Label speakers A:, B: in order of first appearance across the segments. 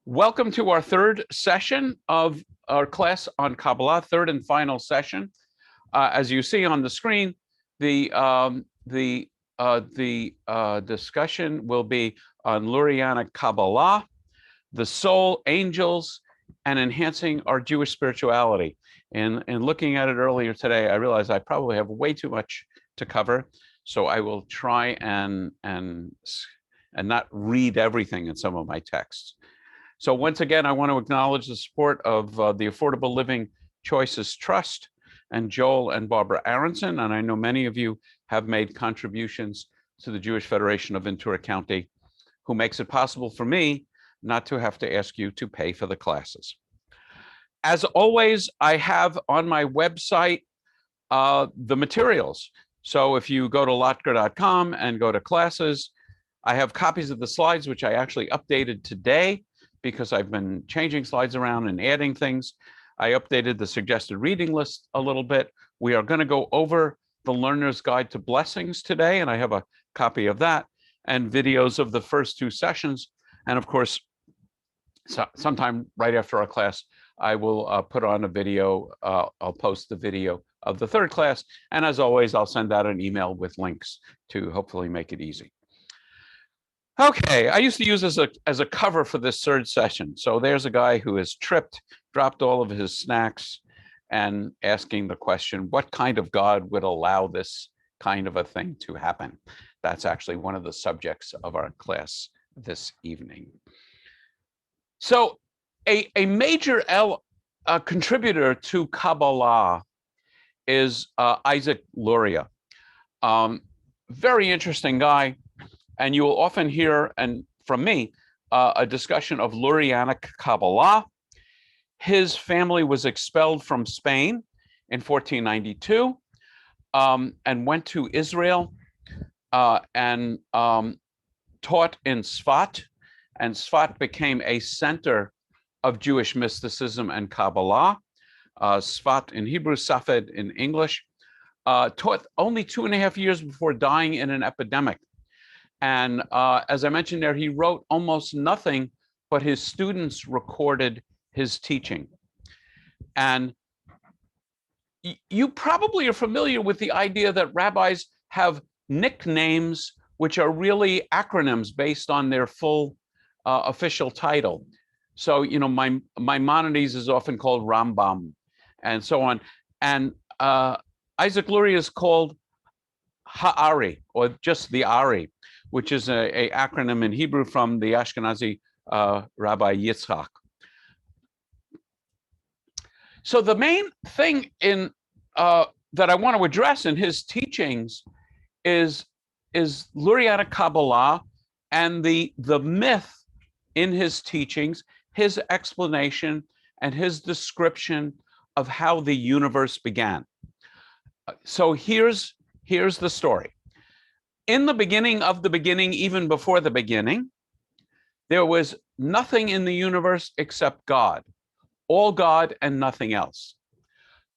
A: Welcome to our third session of our class on Kabbalah, third and final session. As you see on the screen, the discussion will be on Lurianic Kabbalah, the soul, angels, and enhancing our Jewish spirituality. And looking at it earlier today, I realized I probably have way too much to cover, so I will try and not read everything in some of my texts. So once again, I want to acknowledge the support of the Affordable Living Choices Trust and Joel and Barbara Aronson. And I know many of you have made contributions to the Jewish Federation of Ventura County, who makes it possible for me not to have to ask you to pay for the classes. As always, I have on my website the materials. So if you go to lotger.com and go to classes, I have copies of the slides, which I actually updated today, because I've been changing slides around and adding things. I updated the suggested reading list a little bit. We are going to go over the Learner's Guide to Blessings today, and I have a copy of that, and videos of the first two sessions. And of course, sometime right after our class, I will put on a video. I'll post the video of the third class. And as always, I'll send out an email with links to hopefully make it easy. Okay, I used to use this as a cover for this third session. So there's a guy who has tripped, dropped all of his snacks, and asking the question, what kind of God would allow this kind of a thing to happen? That's actually one of the subjects of our class this evening. So a major contributor to Kabbalah is Isaac Luria. Very interesting guy. And you will often hear, and from me, a discussion of Lurianic Kabbalah. His family was expelled from Spain in 1492 and went to Israel and taught in Sfat. And Sfat became a center of Jewish mysticism and Kabbalah. Sfat in Hebrew, Safed in English. Taught only 2.5 years before dying in an epidemic. And as I mentioned there, he wrote almost nothing, but his students recorded his teaching. And you probably are familiar with the idea that rabbis have nicknames, which are really acronyms based on their full official title. So, you know, Maimonides is often called Rambam and so on. And Isaac Luria is called Ha'ari, or just the Ari, which is a acronym in Hebrew from the Ashkenazi Rabbi Yitzchak. So the main thing in that I want to address in his teachings is Lurianic Kabbalah and the myth in his teachings, his explanation, and his description of how the universe began. So here's the story. In the beginning of the beginning, even before the beginning, there was nothing in the universe except God, all God and nothing else.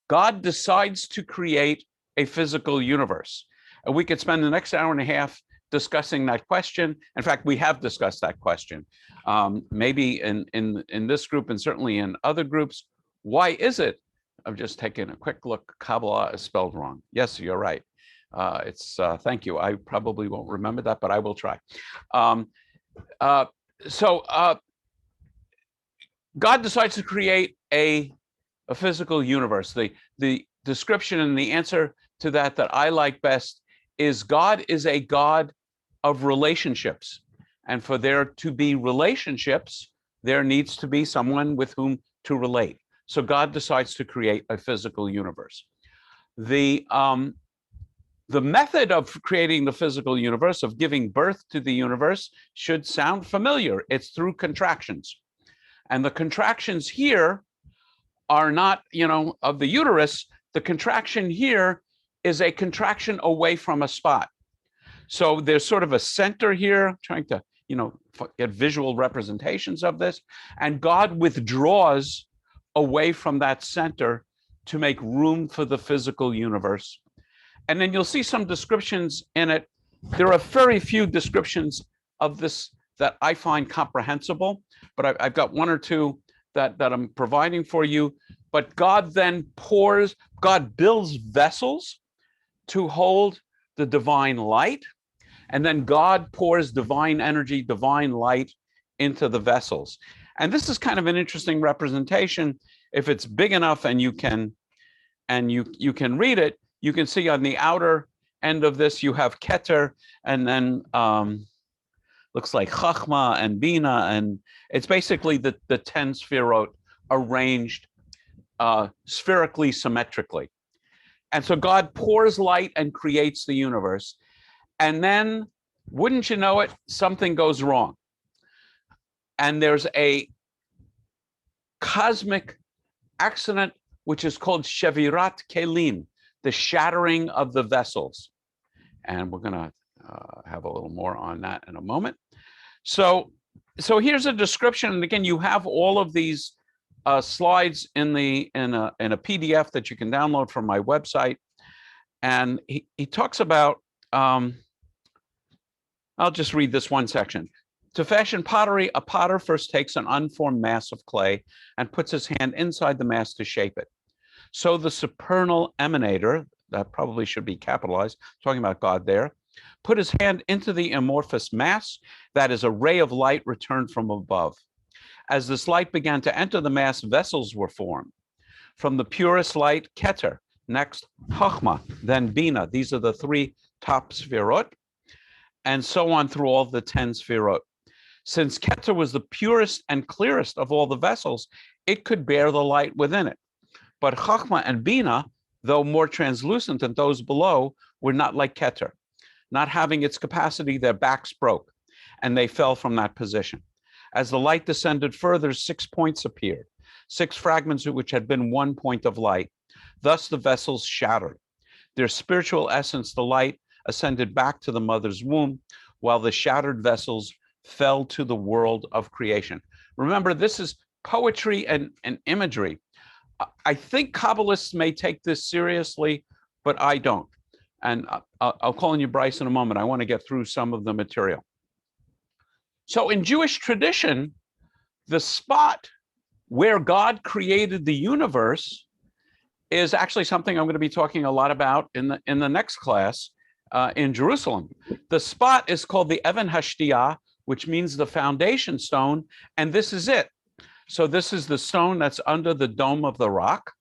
A: God decides to create a physical universe. And we could spend the next hour and a half discussing that question. In fact, we have discussed that question. Maybe in this group and certainly in other groups. Why is it? I'm just taking a quick look. Kabbalah is spelled wrong. Yes, you're right. Thank you. I probably won't remember that, but I will try. God decides to create a physical universe. The description and the answer to that I like best is God is a God of relationships. And for there to be relationships, there needs to be someone with whom to relate. So God decides to create a physical universe. The method of creating the physical universe, of giving birth to the universe, should sound familiar. It's through contractions. And the contractions here are not, of the uterus. The contraction here is a contraction away from a spot. So there's sort of a center here, trying to, get visual representations of this. And God withdraws away from that center to make room for the physical universe. And then you'll see some descriptions in it. There are very few descriptions of this that I find comprehensible, but I've got one or two that I'm providing for you. But God then God builds vessels to hold the divine light, and then God pours divine energy, divine light into the vessels. And this is kind of an interesting representation. If it's big enough and you can read it, you can see on the outer end of this you have Keter, and then looks like Chachma and Bina, and it's basically the 10 Sefirot arranged spherically, symmetrically. And so God pours light and creates the universe. And then, wouldn't you know it, something goes wrong. And there's a cosmic accident, which is called Shevirat Kelim, the shattering of the vessels. And we're going to have a little more on that in a moment. So here's a description. And again, you have all of these slides in a PDF that you can download from my website. And he talks about, I'll just read this one section. To fashion pottery, a potter first takes an unformed mass of clay and puts his hand inside the mass to shape it. So the supernal emanator, that probably should be capitalized, talking about God there, put his hand into the amorphous mass, that is a ray of light returned from above. As this light began to enter the mass, vessels were formed. From the purest light, Keter, next Chachma, then Bina. These are the 3 top Sefirot, and so on through all the 10 Sefirot. Since Keter was the purest and clearest of all the vessels, it could bear the light within it. But Chachma and Bina, though more translucent than those below, were not like Keter. Not having its capacity, their backs broke, and they fell from that position. As the light descended further, 6 points appeared, 6 fragments which had been 1 point of light. Thus the vessels shattered. Their spiritual essence, the light, ascended back to the mother's womb, while the shattered vessels fell to the world of creation. Remember, this is poetry and imagery. I think Kabbalists may take this seriously, but I don't. And I'll call on you, Bryce, in a moment. I want to get through some of the material. So in Jewish tradition, the spot where God created the universe is actually something I'm going to be talking a lot about in the next class in Jerusalem. The spot is called the Even Hashtiyah, which means the foundation stone, and this is it. So this is the stone that's under the dome of the rock,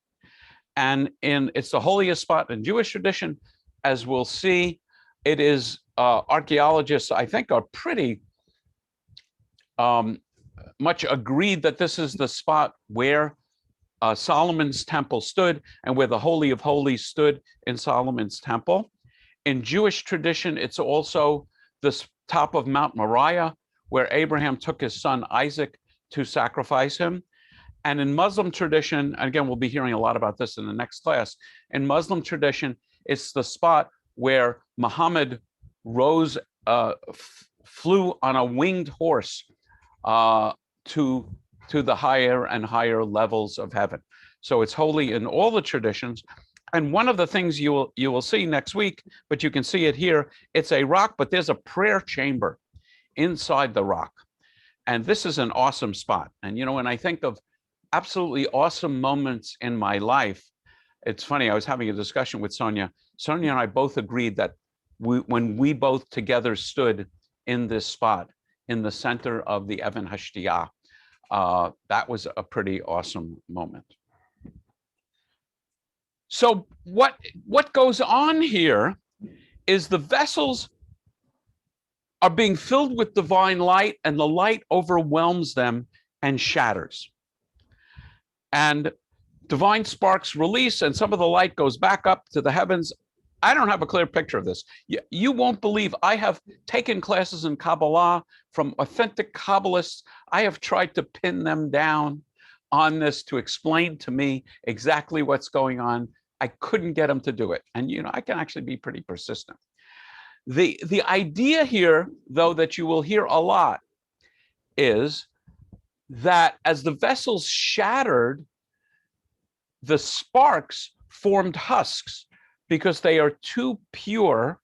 A: and it's the holiest spot in Jewish tradition. As we'll see, it is archaeologists, I think, are pretty much agreed that this is the spot where Solomon's temple stood and where the Holy of Holies stood in Solomon's temple. In Jewish tradition, it's also the top of Mount Moriah, where Abraham took his son Isaac to sacrifice him. And in Muslim tradition, and again, we'll be hearing a lot about this in the next class, in Muslim tradition, it's the spot where Muhammad rose, flew on a winged horse to the higher and higher levels of heaven. So it's holy in all the traditions. And one of the things you will see next week, but you can see it here, it's a rock, but there's a prayer chamber inside the rock. And this is an awesome spot. And, you know, when I think of absolutely awesome moments in my life, it's funny, I was having a discussion with Sonia. Sonia and I both agreed that when we both together stood in this spot, in the center of the Even Hashtiyah, that was a pretty awesome moment. So what goes on here is the vessels are being filled with divine light, and the light overwhelms them and shatters. And divine sparks release, and some of the light goes back up to the heavens. I don't have a clear picture of this. You won't believe, I have taken classes in Kabbalah from authentic Kabbalists. I have tried to pin them down on this to explain to me exactly what's going on. I couldn't get them to do it. And, you know, I can actually be pretty persistent. The idea here, though, that you will hear a lot is that as the vessels shattered, the sparks formed husks because they are too pure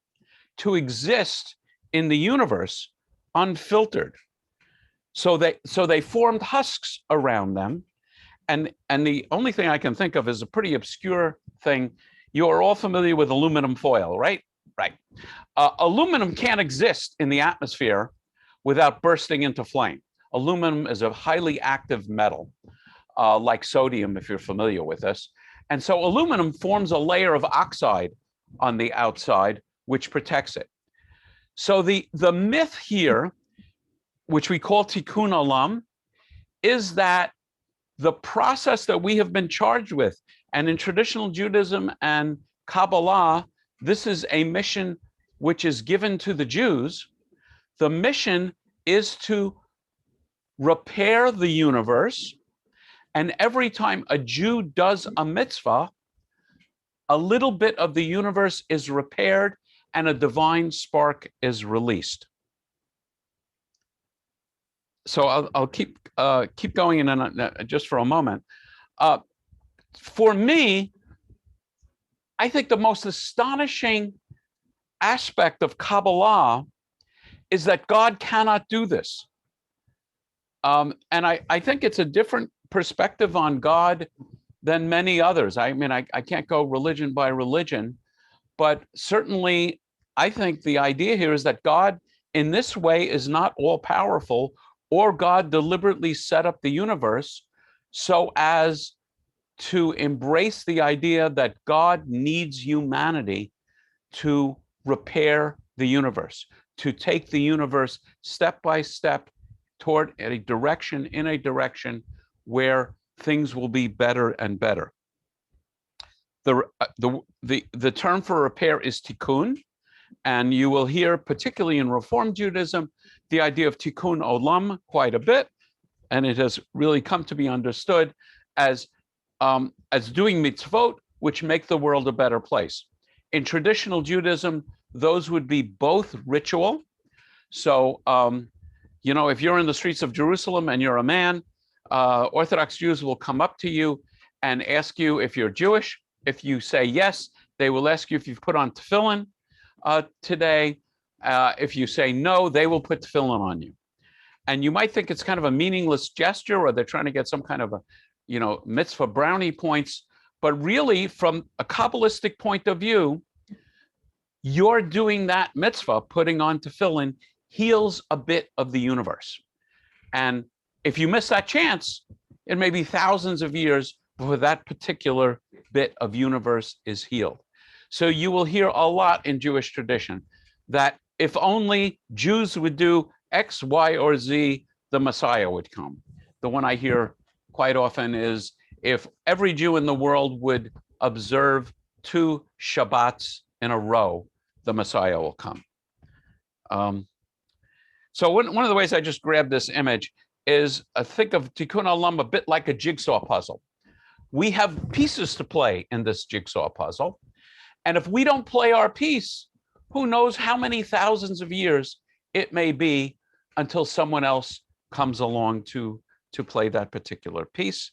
A: to exist in the universe unfiltered. So they formed husks around them. And the only thing I can think of is a pretty obscure thing. You are all familiar with aluminum foil, right? Right. Aluminum can't exist in the atmosphere without bursting into flame. Aluminum is a highly active metal, like sodium, if you're familiar with this. And so aluminum forms a layer of oxide on the outside, which protects it. So the myth here, which we call tikkun olam, is that the process that we have been charged with, and in traditional Judaism and Kabbalah, this is a mission which is given to the Jews. The mission is to repair the universe. And every time a Jew does a mitzvah, a little bit of the universe is repaired and a divine spark is released. So I'll keep going in just for a moment. For me, I think the most astonishing aspect of Kabbalah is that God cannot do this. And I think it's a different perspective on God than many others. I mean, I can't go religion by religion, but certainly I think the idea here is that God in this way is not all powerful, or God deliberately set up the universe so as to embrace the idea that God needs humanity to repair the universe, to take the universe step by step toward a direction, in a direction where things will be better and better. The term for repair is tikkun, and you will hear, particularly in Reform Judaism, the idea of tikkun olam quite a bit, and it has really come to be understood as doing mitzvot, which make the world a better place. In traditional Judaism, those would be both ritual. So, if you're in the streets of Jerusalem and you're a man, Orthodox Jews will come up to you and ask you if you're Jewish. If you say yes, they will ask you if you've put on tefillin today. If you say no, they will put tefillin on you. And you might think it's kind of a meaningless gesture, or they're trying to get some kind of a, mitzvah brownie points. But really, from a Kabbalistic point of view, you're doing that mitzvah, putting on tefillin, heals a bit of the universe. And if you miss that chance, it may be thousands of years before that particular bit of universe is healed. So you will hear a lot in Jewish tradition that if only Jews would do X, Y, or Z, the Messiah would come. The one I hear quite often is, if every Jew in the world would observe 2 Shabbats in a row, the Messiah will come. So one of the ways I just grabbed this image is think of Tikkun Olam a bit like a jigsaw puzzle. We have pieces to play in this jigsaw puzzle. And if we don't play our piece, who knows how many thousands of years it may be until someone else comes along to play that particular piece.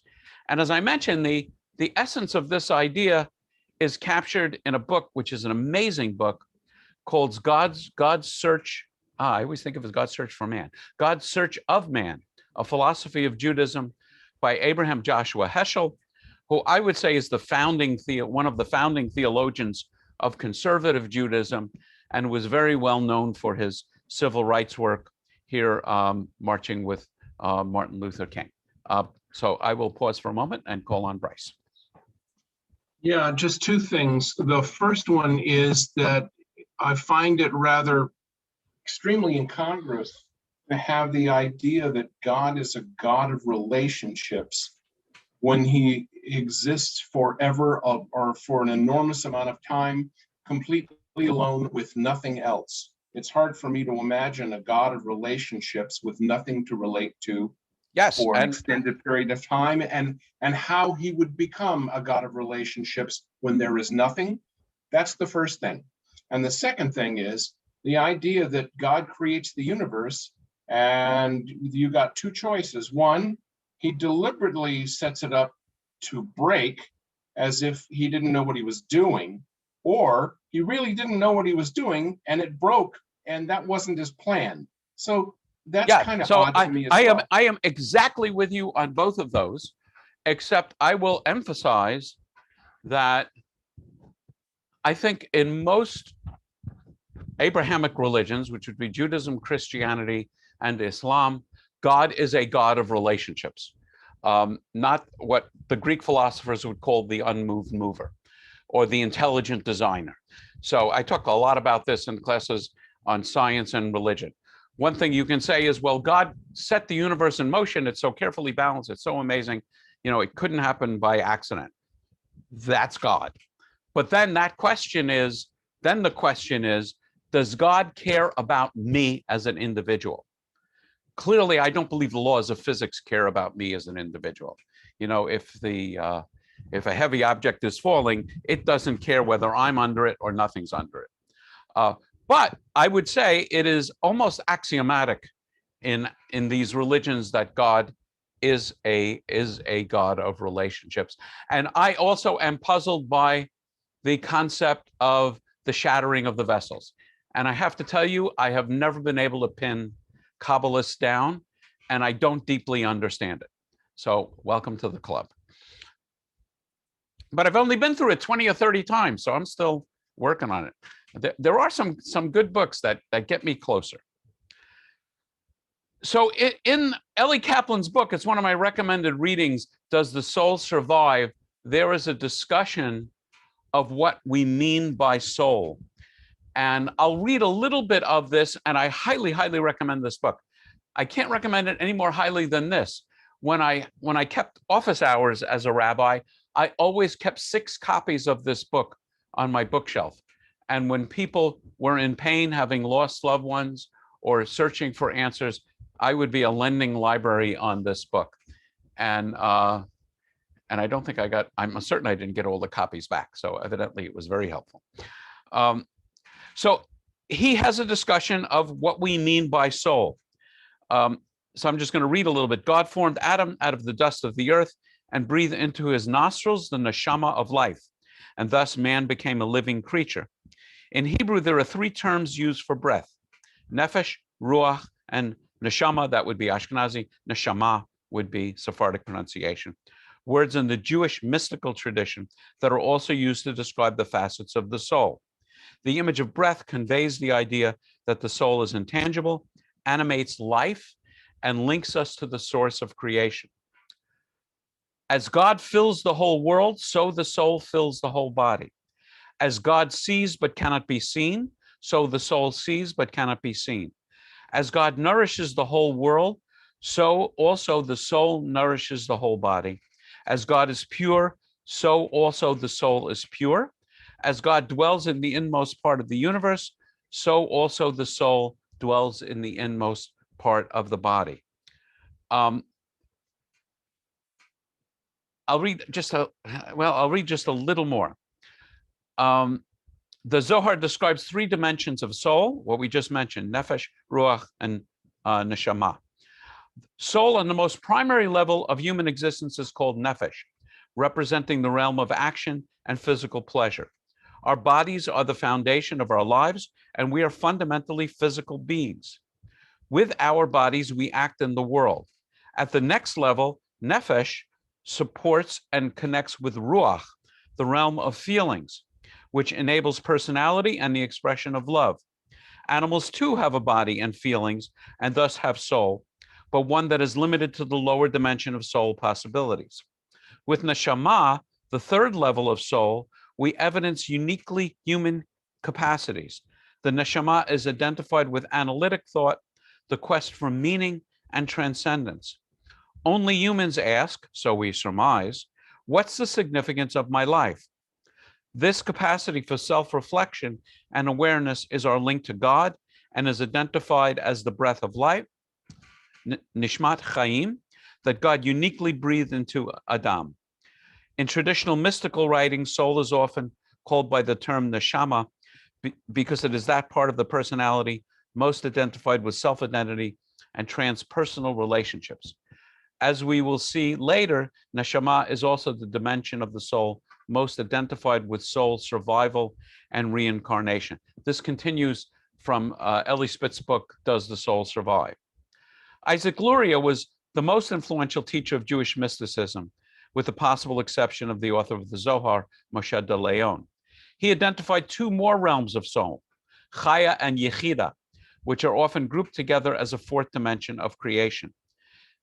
A: And as I mentioned, the essence of this idea is captured in a book, which is an amazing book called God's Search. I always think of it as God's Search for Man. God's Search of Man, a philosophy of Judaism by Abraham Joshua Heschel, who I would say is one of the founding theologians of conservative Judaism, and was very well known for his civil rights work here, marching with Martin Luther King. So I will pause for a moment and call on Bryce.
B: Yeah, just 2 things. The first one is that I find it rather extremely incongruous to have the idea that God is a God of relationships when he exists forever or for an enormous amount of time, completely alone with nothing else. It's hard for me to imagine a God of relationships with nothing to relate to.
A: Yes,
B: for an extended period of time, and how he would become a God of relationships when there is nothing. That's the first thing. And the second thing is the idea that God creates the universe, and you got 2 choices. One, he deliberately sets it up to break as if he didn't know what he was doing, or he really didn't know what he was doing and it broke, and that wasn't his plan. So that's
A: Yeah,
B: kind of
A: so
B: odd to me as well.
A: I am exactly with you on both of those, except I will emphasize that I think in most Abrahamic religions, which would be Judaism, Christianity, and Islam, God is a God of relationships, not what the Greek philosophers would call the unmoved mover or the intelligent designer. So I talk a lot about this in classes on science and religion. One thing you can say is, well, God set the universe in motion. It's so carefully balanced. It's so amazing. It couldn't happen by accident. That's God. But then the question is, does God care about me as an individual? Clearly, I don't believe the laws of physics care about me as an individual. If a heavy object is falling, it doesn't care whether I'm under it or nothing's under it. But I would say it is almost axiomatic in these religions that God is a God of relationships. And I also am puzzled by the concept of the shattering of the vessels. And I have to tell you, I have never been able to pin Kabbalists down, and I don't deeply understand it. So welcome to the club. But I've only been through it 20 or 30 times, so I'm still working on it. There are some good books that get me closer. So in Ellie Kaplan's book, it's one of my recommended readings, Does the Soul Survive? There is a discussion of what we mean by soul. And I'll read a little bit of this, and I highly, highly recommend this book. I can't recommend it any more highly than this. When I kept office hours as a rabbi, I always kept 6 copies of this book on my bookshelf. And when people were in pain, having lost loved ones, or searching for answers, I would be a lending library on this book. And I don't think I'm certain I didn't get all the copies back. So evidently it was very helpful. So he has a discussion of what we mean by soul. So I'm just going to read a little bit. God formed Adam out of the dust of the earth and breathed into his nostrils the neshama of life. And thus man became a living creature. In Hebrew, there are 3 terms used for breath: nefesh, ruach, and neshama. That would be Ashkenazi. Neshama would be Sephardic pronunciation. Words in the Jewish mystical tradition that are also used to describe the facets of the soul. The image of breath conveys the idea that the soul is intangible, animates life, and links us to the source of creation. As God fills the whole world, so the soul fills the whole body. As God sees but cannot be seen, so the soul sees but cannot be seen. As God nourishes the whole world, so also the soul nourishes the whole body. As God is pure, so also the soul is pure. As God dwells in the inmost part of the universe, so also the soul dwells in the inmost part of the body. I'll read just a little more. The Zohar describes 3 dimensions of soul, what we just mentioned: nefesh, ruach, and neshama. Soul on the most primary level of human existence is called nefesh, representing the realm of action and physical pleasure. Our bodies are the foundation of our lives, and we are fundamentally physical beings. With our bodies, we act in the world. At the next level, nefesh supports and connects with ruach, the realm of feelings, which enables personality and the expression of love. Animals too have a body and feelings, and thus have soul, but one that is limited to the lower dimension of soul possibilities. With neshama, the 3rd level of soul, we evidence uniquely human capacities. The neshama is identified with analytic thought, the quest for meaning and transcendence. Only humans ask, so we surmise, what's the significance of my life? This capacity for self-reflection and awareness is our link to God and is identified as the breath of life, nishmat chaim, that God uniquely breathed into Adam. In traditional mystical writings, soul is often called by the term neshama because it is that part of the personality most identified with self-identity and transpersonal relationships. As we will see later, neshama is also the dimension of the soul most identified with soul survival and reincarnation. This continues from Ellie Spitz's book, Does the Soul Survive? Isaac Luria was the most influential teacher of Jewish mysticism, with the possible exception of the author of the Zohar, Moshe de Leon. He identified two more realms of soul, Chaya and Yechida, which are often grouped together as a fourth dimension of creation.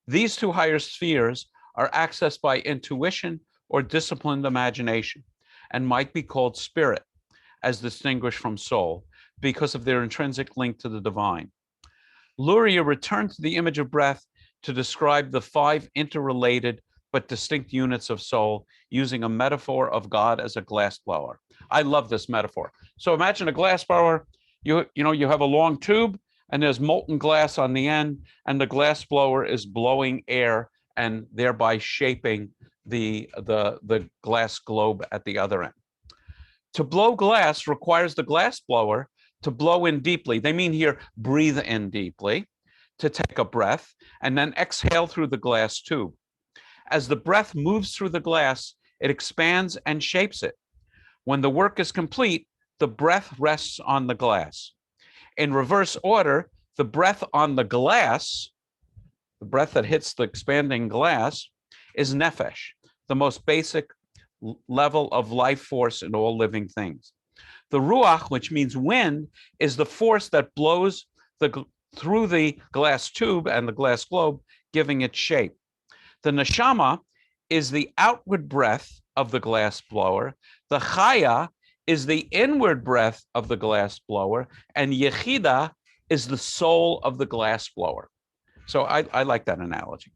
A: These two higher spheres are accessed by intuition or disciplined imagination and might be called spirit, as distinguished from soul, because of their intrinsic link to the divine. Luria returned to the image of breath to describe the five interrelated but distinct units of soul using a metaphor of God as a glass blower. I love this metaphor. So imagine a glass blower, you have a long tube and there's molten glass on the end, and the glass blower is blowing air and thereby shaping the glass globe at the other end. To blow glass requires the glass blower to blow in deeply. They mean here, breathe in deeply, to take a breath, and then exhale through the glass tube. As the breath moves through the glass, it expands and shapes it. When the work is complete, the breath rests on the glass. In reverse order, the breath on the glass, the breath that hits the expanding glass, is nefesh, the most basic level of life force in all living things. The ruach, which means wind, is the force that blows through the glass tube and the glass globe, giving it shape. The neshama is the outward breath of the glass blower. The chaya is the inward breath of the glass blower, and yechida is the soul of the glass blower. So I like that analogy.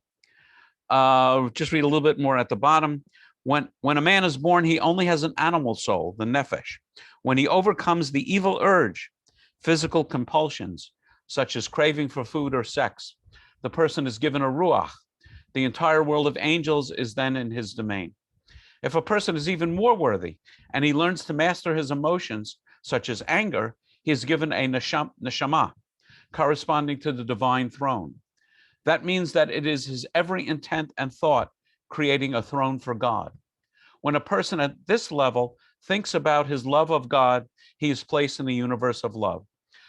A: Just read a little bit more at the bottom. When a man is born, he only has an animal soul, the nefesh. When he overcomes the evil urge, physical compulsions, such as craving for food or sex, the person is given a ruach. The entire world of angels is then in his domain. If a person is even more worthy and he learns to master his emotions, such as anger, he is given a neshama, corresponding to the divine throne. That means that it is his every intent and thought creating a throne for God. When a person at this level thinks about his love of God, he is placed in the universe of love.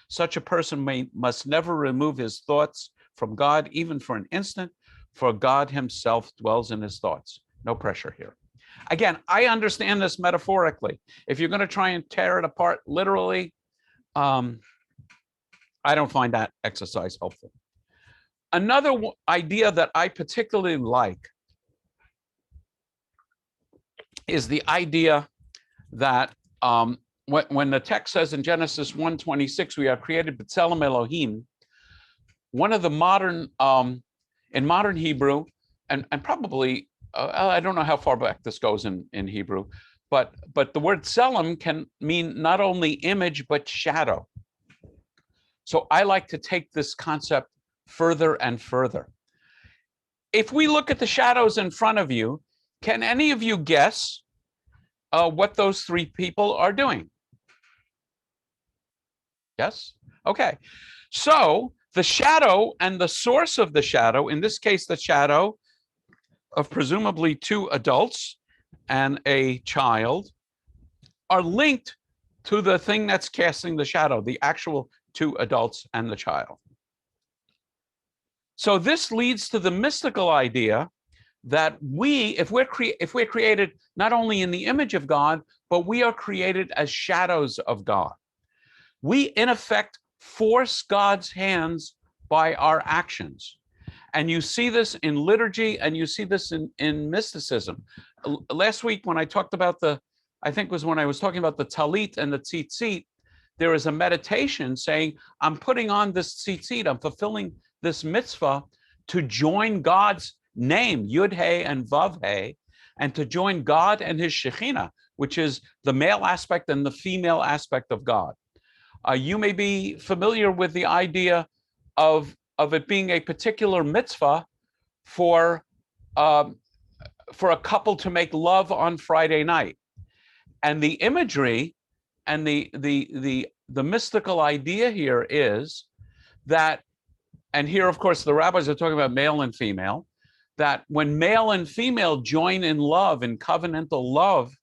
A: Such a person must never remove his thoughts from God, even for an instant, for God himself dwells in his thoughts. No pressure here. Again, I understand this metaphorically. If you're going to try and tear it apart literally, I don't find that exercise helpful. Another idea that I particularly like is the idea that when the text says in Genesis 1:26, we are created b'tselem Elohim, one of the modern, in modern Hebrew, and probably, I don't know how far back this goes in Hebrew, but the word tselem can mean not only image, but shadow. So I like to take this concept further and further. If we look at the shadows in front of you, can any of you guess what those three people are doing? Yes? Okay. So the shadow and the source of the shadow, in this case, the shadow of presumably two adults and a child, are linked to the thing that's casting the shadow, the actual two adults and the child. So this leads to the mystical idea that if we're created not only in the image of God, but we are created as shadows of God. We, in effect, force God's hands by our actions. And you see this in liturgy, and you see this in mysticism. Last week, when I talked about I think was when I was talking about the talit and the tzitzit, there is a meditation saying, I'm putting on this tzitzit, I'm fulfilling this mitzvah to join God's name, Yud-He and Vav-He, and to join God and his Shekhinah, which is the male aspect and the female aspect of God. You may be familiar with the idea of it being a particular mitzvah for a couple to make love on Friday night. And the imagery and the mystical idea here is that, and here, of course, the rabbis are talking about male and female, that when male and female join in love, in covenantal love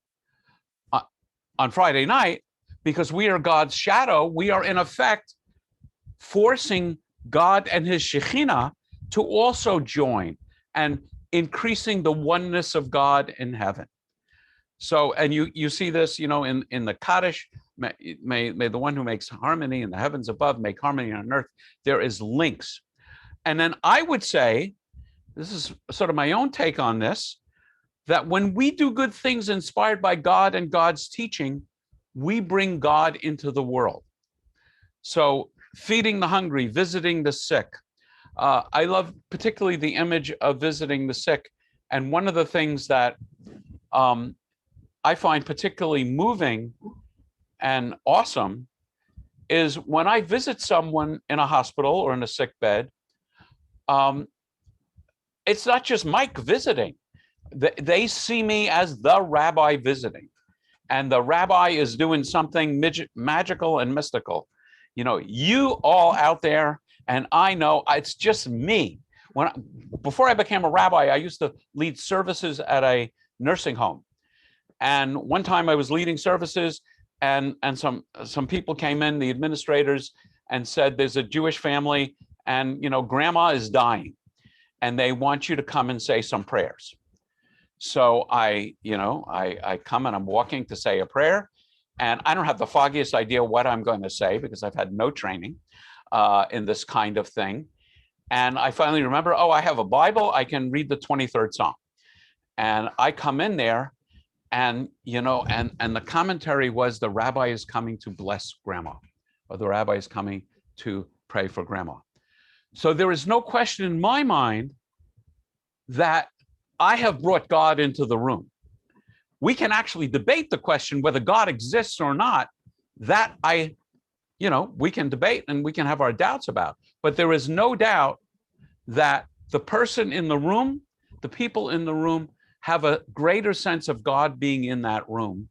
A: on Friday night, because we are God's shadow, we are in effect forcing God and his Shekhinah to also join and increasing the oneness of God in heaven. So, and you see this, in the Kaddish, may the one who makes harmony in the heavens above make harmony on earth. There is links. And then I would say, this is sort of my own take on this, that when we do good things inspired by God and God's teaching, we bring God into the world. So feeding the hungry, visiting the sick. I love particularly the image of visiting the sick. And one of the things that I find particularly moving and awesome is when I visit someone in a hospital or in a sick bed, it's not just Mike visiting. They see me as the rabbi visiting. And the rabbi is doing something magical and mystical. You all out there, and I know it's just me. Before I became a rabbi, I used to lead services at a nursing home. And one time I was leading services, and some people came in, the administrators, and said, there's a Jewish family, and grandma is dying, and they want you to come and say some prayers. So I come and I'm walking to say a prayer, and I don't have the foggiest idea what I'm going to say because I've had no training in this kind of thing. And I finally remember, I have a Bible, I can read the 23rd Psalm. And I come in there, and and the commentary was, the rabbi is coming to bless grandma, or the rabbi is coming to pray for grandma. So there is no question in my mind that I have brought God into the room. We can actually debate the question whether God exists or not. That we can debate and we can have our doubts about. But there is no doubt that the person in the room, the people in the room, have a greater sense of God being in that room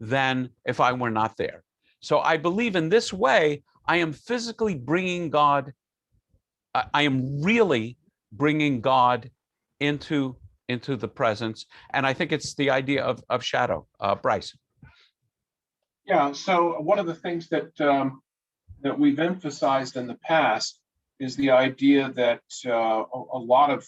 A: than if I were not there. So I believe in this way, I am physically bringing God, I am really bringing God into the presence. And I think it's the idea of shadow. Bryce.
B: Yeah, so one of the things that we've emphasized in the past is the idea that a lot of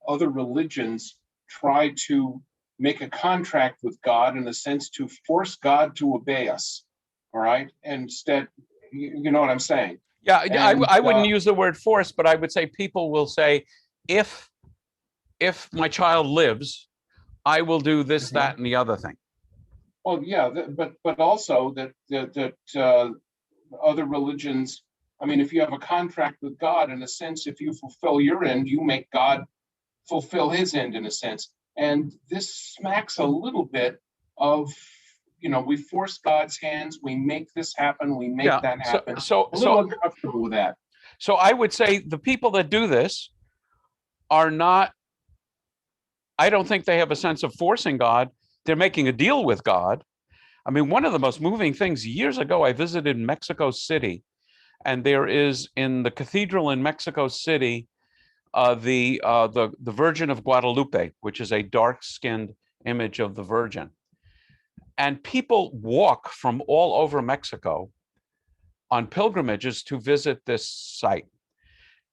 B: other religions try to make a contract with God, in a sense, to force God to obey us. All right. Instead, you know what I'm saying?
A: Yeah, and, I wouldn't use the word force, but I would say people will say, if my child lives, I will do this, that, and the other thing.
B: Well, yeah, but also that other religions, I mean, if you have a contract with God, in a sense, if you fulfill your end, you make God fulfill his end, in a sense. And this smacks a little bit of, we force God's hands, we make this happen, we make that happen. So a little uncomfortable with that.
A: So I would say the people that do this are not, I don't think they have a sense of forcing God. They're making a deal with God. I mean, one of the most moving things, years ago, I visited Mexico City, and there is in the cathedral in Mexico City, the Virgin of Guadalupe, which is a dark-skinned image of the Virgin. And people walk from all over Mexico on pilgrimages to visit this site.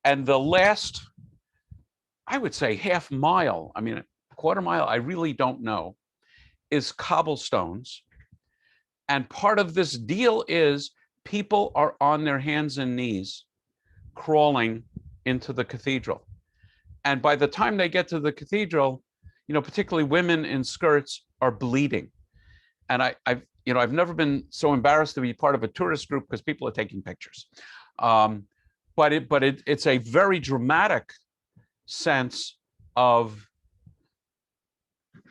A: And the last, I would say, half mile, I mean, a quarter mile, I really don't know, is cobblestones. And part of this deal is people are on their hands and knees crawling into the cathedral. And by the time they get to the cathedral, particularly women in skirts are bleeding. And I've never been so embarrassed to be part of a tourist group because people are taking pictures. But it's a very dramatic sense of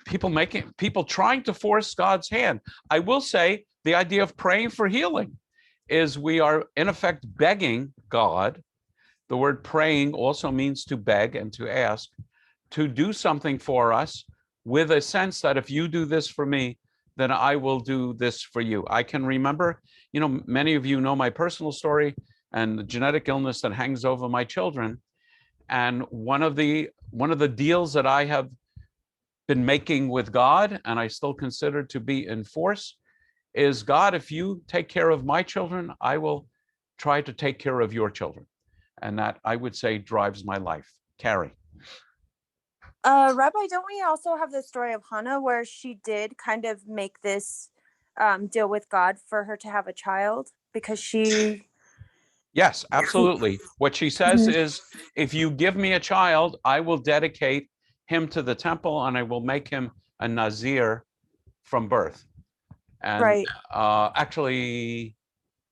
A: people trying to force God's hand. I will say the idea of praying for healing is we are in effect begging God. The word praying also means to beg and to ask, to do something for us, with a sense that if you do this for me, then I will do this for you. I can remember, many of you know my personal story and the genetic illness that hangs over my children. And one of the deals that I have been making with God, and I still consider to be in force, is, God, if you take care of my children, I will try to take care of your children. And that, I would say, drives my life. Carrie.
C: Rabbi, don't we also have the story of Hannah where she did kind of make this deal with God for her to have a child because she...
A: Yes, absolutely. What she says is, if you give me a child, I will dedicate him to the temple and I will make him a Nazir from birth. And
C: Right.
A: actually,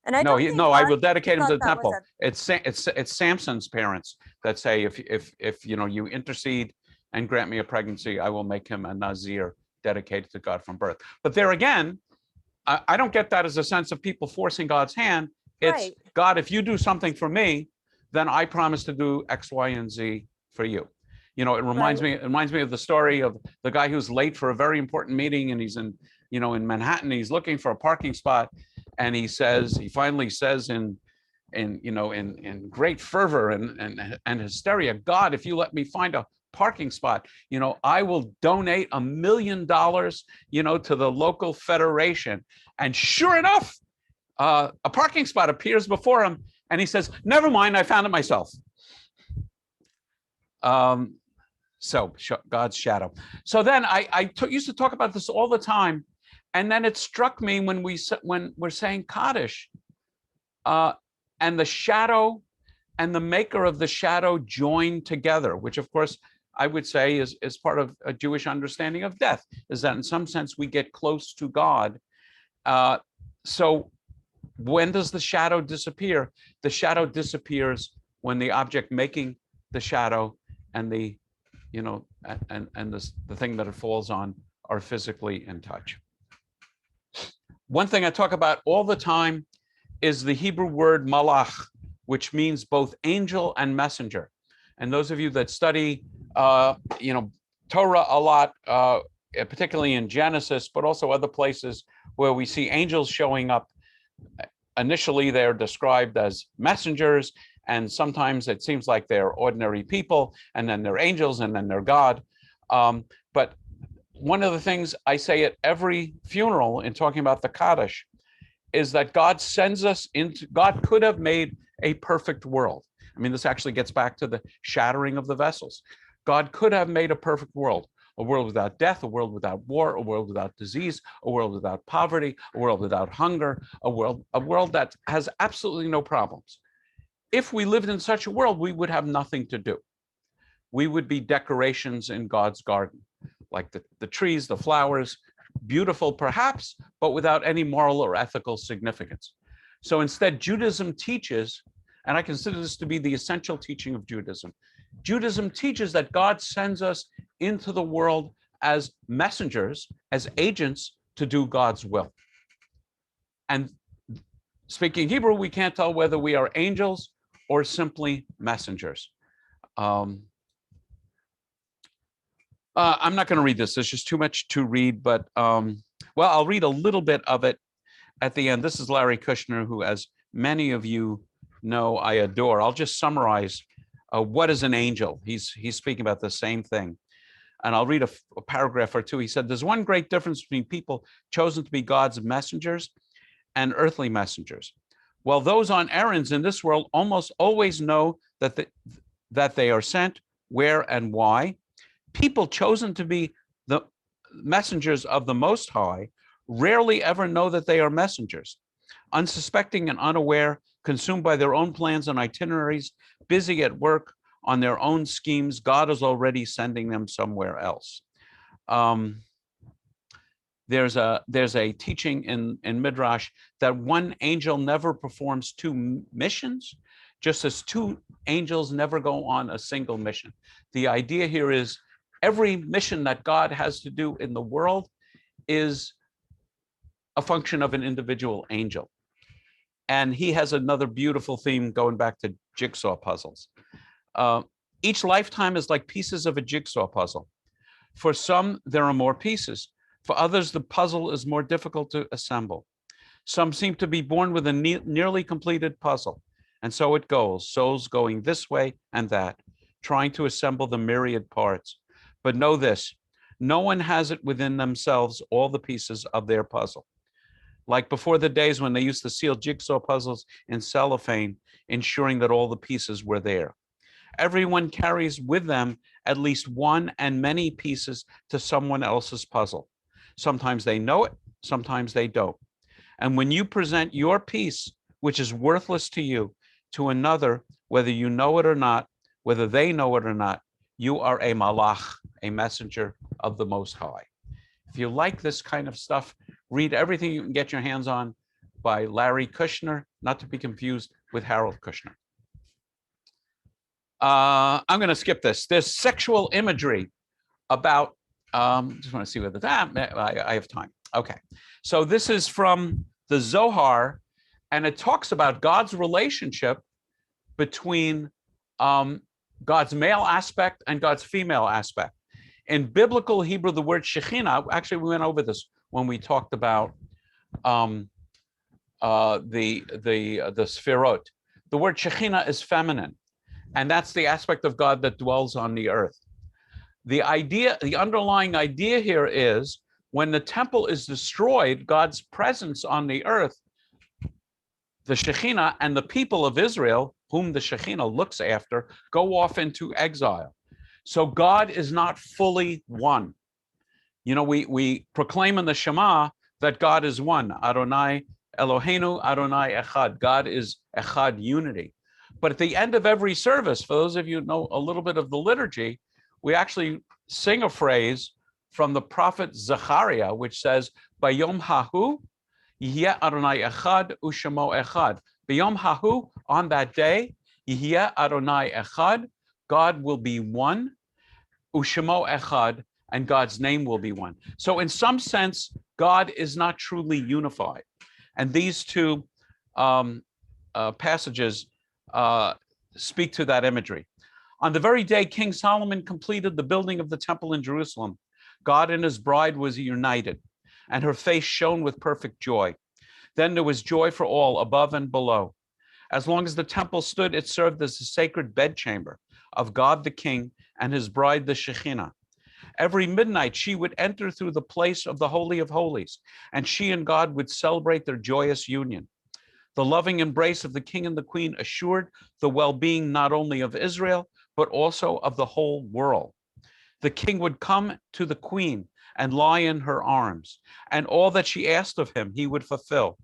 C: And I
A: no,
C: don't think
A: I
C: God
A: will dedicate him
C: thought
A: to the
C: that was
A: temple. It's Samson's parents that say, if you know, you intercede and grant me a pregnancy, I will make him a Nazir dedicated to God from birth. But there again, I don't get that as a sense of people forcing God's hand. It's
C: Right.
A: God, if you do something for me, then I promise to do X, Y, and Z for you. You know, it reminds
C: Right.
A: me of the story of the guy who's late for a very important meeting, and he's in Manhattan. He's looking for a parking spot, and he finally says in great fervor and hysteria, God, if you let me find a parking spot, I will donate $1 million, to the local federation. And sure enough, a parking spot appears before him, and he says, never mind, I found it myself. So God's shadow. So then I used to talk about this all the time, and then it struck me when we're saying Kaddish, and the shadow and the maker of the shadow join together, which of course I would say is part of a Jewish understanding of death, is that in some sense we get close to God. So when does the shadow disappear? The shadow disappears when the object making the shadow and the thing that it falls on are physically in touch. One thing I talk about all the time is the Hebrew word malach, which means both angel and messenger. And those of you that study, Torah a lot, particularly in Genesis, but also other places where we see angels showing up, initially they're described as messengers, and sometimes it seems like they're ordinary people, and then they're angels, and then they're God. But one of the things I say at every funeral in talking about the Kaddish is that God sends us God could have made a perfect world. I mean, this actually gets back to the shattering of the vessels. God could have made a perfect world, a world without death, a world without war, a world without disease, a world without poverty, a world without hunger, a world that has absolutely no problems. If we lived in such a world, we would have nothing to do. We would be decorations in God's garden, like the trees, the flowers, beautiful perhaps, but without any moral or ethical significance. So instead, Judaism teaches, and I consider this to be the essential teaching of Judaism. Judaism teaches that God sends us into the world as messengers, as agents to do God's will. And speaking Hebrew, we can't tell whether we are angels or simply messengers. I'm not going to read this. There's just too much to read, but well, I'll read a little bit of it at the end. This is Larry Kushner, who, as many of you know, I adore. I'll just summarize what is an angel. He's speaking about the same thing. And I'll read a paragraph or two. He said, there's one great difference between people chosen to be God's messengers and earthly messengers. Well, those on errands in this world almost always know that they are sent, where and why. People chosen to be the messengers of the Most High rarely ever know that they are messengers. Unsuspecting and unaware, consumed by their own plans and itineraries, busy at work on their own schemes, God is already sending them somewhere else. There's a teaching in Midrash that one angel never performs two missions, just as two angels never go on a single mission. The idea here is every mission that God has to do in the world is a function of an individual angel. And he has another beautiful theme going back to jigsaw puzzles. Each lifetime is like pieces of a jigsaw puzzle. For some, there are more pieces. For others, the puzzle is more difficult to assemble. Some seem to be born with a nearly completed puzzle. And so it goes, souls going this way and that, trying to assemble the myriad parts. But know this, no one has it within themselves all the pieces of their puzzle. Like before the days when they used to seal jigsaw puzzles in cellophane, ensuring that all the pieces were there. Everyone carries with them at least one and many pieces to someone else's puzzle. Sometimes they know it, sometimes they don't. And when you present your piece, which is worthless to you, to another, whether you know it or not, whether they know it or not, you are a malach, a messenger of the Most High. If you like this kind of stuff, read everything you can get your hands on by Larry Kushner, not to be confused with Harold Kushner. I'm going to skip this. There's sexual imagery about, just want to see whether that, I have time. Okay. So this is from the Zohar, and it talks about God's relationship between God's male aspect and God's female aspect. In biblical Hebrew, the word Shekhinah, actually we went over this when we talked about the Sfirot. The word Shekhinah is feminine, and that's the aspect of God that dwells on the earth. The idea, the underlying idea here is when the temple is destroyed, God's presence on the earth, the Shekhinah and the people of Israel, whom the Shekhinah looks after, go off into exile. So God is not fully one. You know, we proclaim in the Shema that God is one. Adonai Eloheinu, Adonai Echad. God is Echad, unity. But at the end of every service, for those of you who know a little bit of the liturgy, we actually sing a phrase from the prophet Zechariah, which says, Bayom Hahu, Yihye Adonai Echad, Ushemo Echad. Bayom Hahu, on that day, Yihye Adonai Echad, God will be one, Ushemo Echad, and God's name will be one. So in some sense, God is not truly unified. And these two passages speak to that imagery. On the very day King Solomon completed the building of the temple in Jerusalem, God and his bride was united, and her face shone with perfect joy. Then there was joy for all, above and below. As long as the temple stood, it served as a sacred bedchamber of God the King and his bride the Shekhinah. Every midnight she would enter through the place of the Holy of Holies, and she and God would celebrate their joyous union. The loving embrace of the king and the queen assured the well-being not only of Israel, but also of the whole world. The king would come to the queen and lie in her arms, and all that she asked of him, he would fulfill.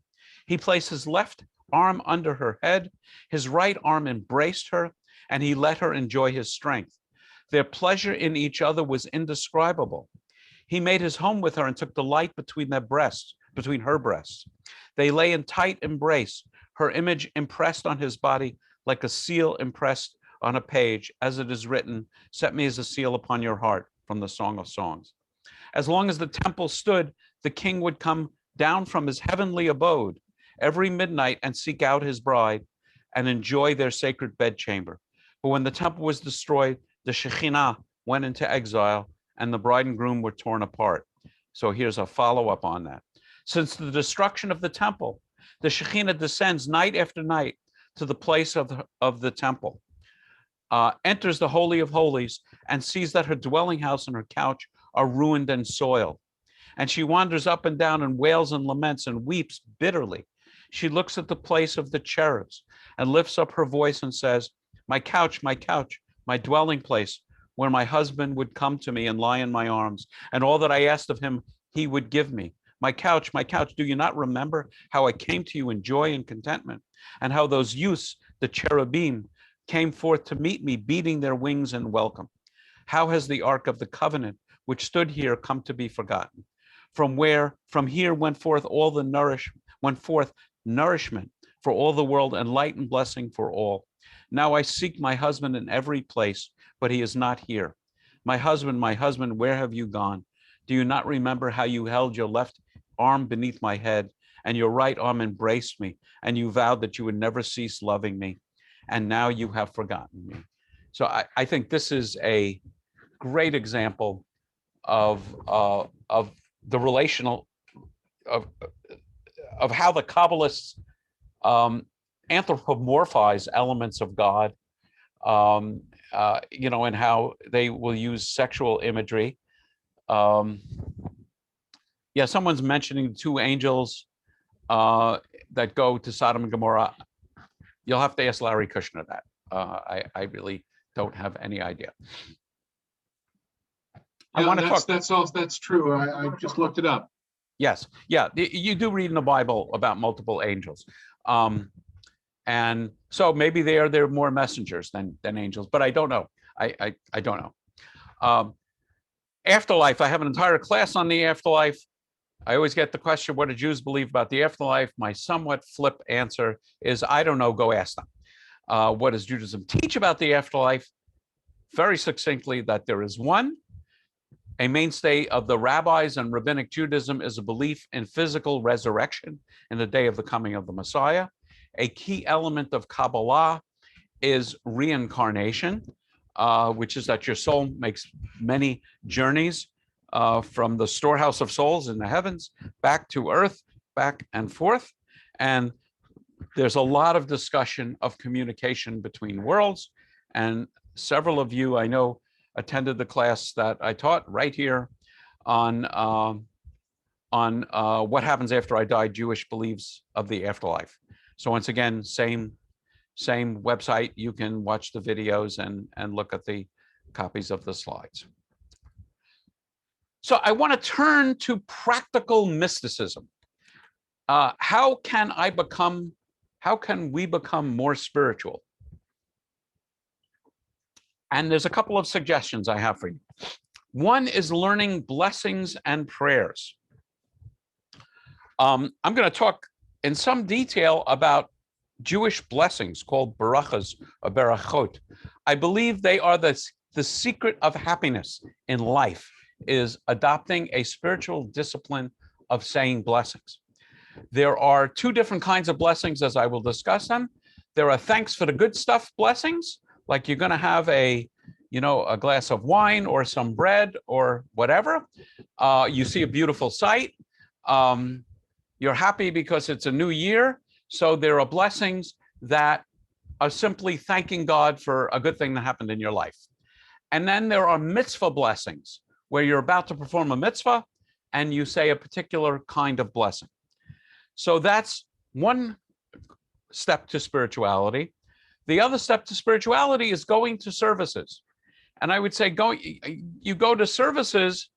A: He placed his left arm under her head, his right arm embraced her, and he let her enjoy his strength. Their pleasure in each other was indescribable. He made his home with her and took delight between her breasts. They lay in tight embrace, her image impressed on his body like a seal impressed on a page, as it is written, set me as a seal upon your heart, from the Song of Songs. As long as the temple stood, the king would come down from his heavenly abode every midnight and seek out his bride and enjoy their sacred bedchamber. But when the temple was destroyed, the Shekhinah went into exile and the bride and groom were torn apart. So here's a follow-up on that. Since the destruction of the temple, the Shekhinah descends night after night to the place of the temple, enters the Holy of Holies, and sees that her dwelling house and her couch are ruined and soiled. And she wanders up and down and wails and laments and weeps bitterly. She looks at the place of the cherubs and lifts up her voice and says, my couch, my dwelling place, where my husband would come to me and lie in my arms, and all that I asked of him, he would give me. My couch, do you not remember how I came to you in joy and contentment, and how those youths, the cherubim, came forth to meet me, beating their wings in welcome? How has the ark of the covenant, which stood here, come to be forgotten? From here went forth nourishment for all the world, and light and blessing for all. Now I seek my husband in every place, but he is not here. My husband, where have you gone? Do you not remember how you held your left arm beneath my head, and your right arm embraced me, and you vowed that you would never cease loving me, and now you have forgotten me? So I think this is a great example of the relational, of how the Kabbalists anthropomorphize elements of God, and how they will use sexual imagery. Someone's mentioning two angels that go to Sodom and Gomorrah. You'll have to ask Larry Kushner that. I really don't have any idea. I
B: Yeah,
A: want to talk.
B: that's true. I just looked it up.
A: Yes, yeah, you do read in the Bible about multiple angels, and so maybe they're more messengers than angels, but I don't know. I don't know. Afterlife. I have an entire class on the afterlife. I always get the question, what do Jews believe about the afterlife? My somewhat flip answer is, I don't know, go ask them. What does Judaism teach about the afterlife? Very succinctly, that there is one. A mainstay of the rabbis and rabbinic Judaism is a belief in physical resurrection in the day of the coming of the Messiah. A key element of Kabbalah is reincarnation, which is that your soul makes many journeys from the storehouse of souls in the heavens back to earth, back and forth. And there's a lot of discussion of communication between worlds. And several of you, I know, attended the class that I taught right here on what happens after I die, Jewish beliefs of the afterlife. So once again, same website. You can watch the videos and look at the copies of the slides. So I want to turn to practical mysticism. How can we become more spiritual? And there's a couple of suggestions I have for you. One is learning blessings and prayers. I'm going to talk in some detail about Jewish blessings called barachas or barachot. I believe they are the secret of happiness in life, is adopting a spiritual discipline of saying blessings. There are two different kinds of blessings, as I will discuss them. There are thanks for the good stuff blessings, like you're going to have a glass of wine or some bread or whatever. You see a beautiful sight. You're happy because it's a new year. So there are blessings that are simply thanking God for a good thing that happened in your life. And then there are mitzvah blessings, where you're about to perform a mitzvah and you say a particular kind of blessing. So that's one step to spirituality. The other step to spirituality is going to services. And I would say you go to services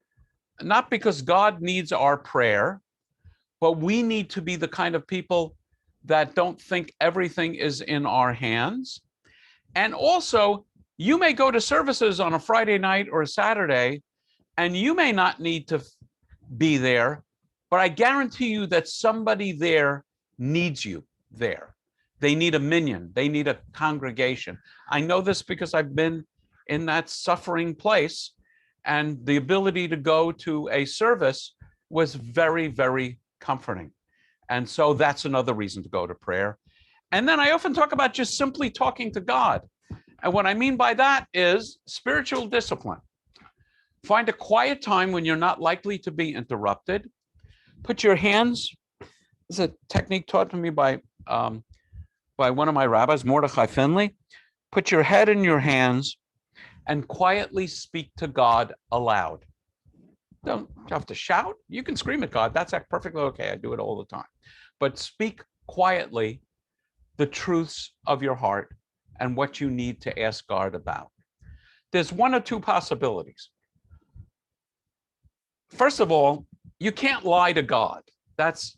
A: not because God needs our prayer, but we need to be the kind of people that don't think everything is in our hands. And also, you may go to services on a Friday night or a Saturday, and you may not need to be there, but I guarantee you that somebody there needs you there. They need a minyan. They need a congregation. I know this because I've been in that suffering place, and the ability to go to a service was very, very comforting. And so that's another reason to go to prayer. And then I often talk about just simply talking to God. And what I mean by that is spiritual discipline. Find a quiet time when you're not likely to be interrupted. Put your hands, this is a technique taught to me by one of my rabbis, Mordechai Finley. Put your head in your hands and quietly speak to God aloud. Don't have to shout. You can scream at God. That's perfectly okay. I do it all the time. But speak quietly the truths of your heart and what you need to ask God about. There's one or two possibilities. First of all, you can't lie to God. It's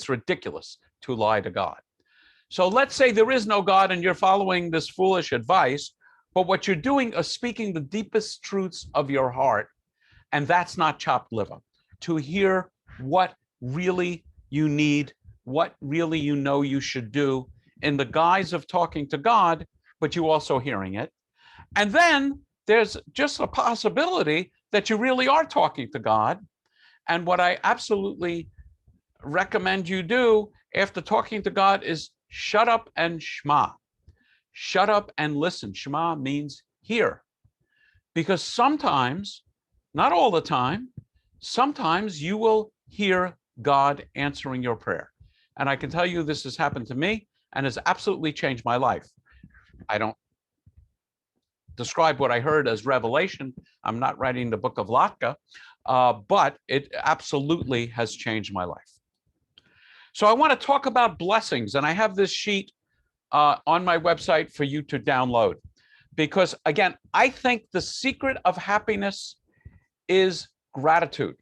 A: ridiculous to lie to God. So let's say there is no God and you're following this foolish advice, but what you're doing is speaking the deepest truths of your heart, and that's not chopped liver. To hear what really you need, what really you know you should do in the guise of talking to God, but you also hearing it. And then there's just a possibility that you really are talking to God. And what I absolutely recommend you do after talking to God is shut up and shema. Shut up and listen. Shema means hear. Because sometimes, not all the time, sometimes you will hear God answering your prayer. And I can tell you this has happened to me and has absolutely changed my life. I don't describe what I heard as revelation. I'm not writing the book of Latka, but it absolutely has changed my life. So I want to talk about blessings, and I have this sheet on my website for you to download. Because again, I think the secret of happiness is gratitude.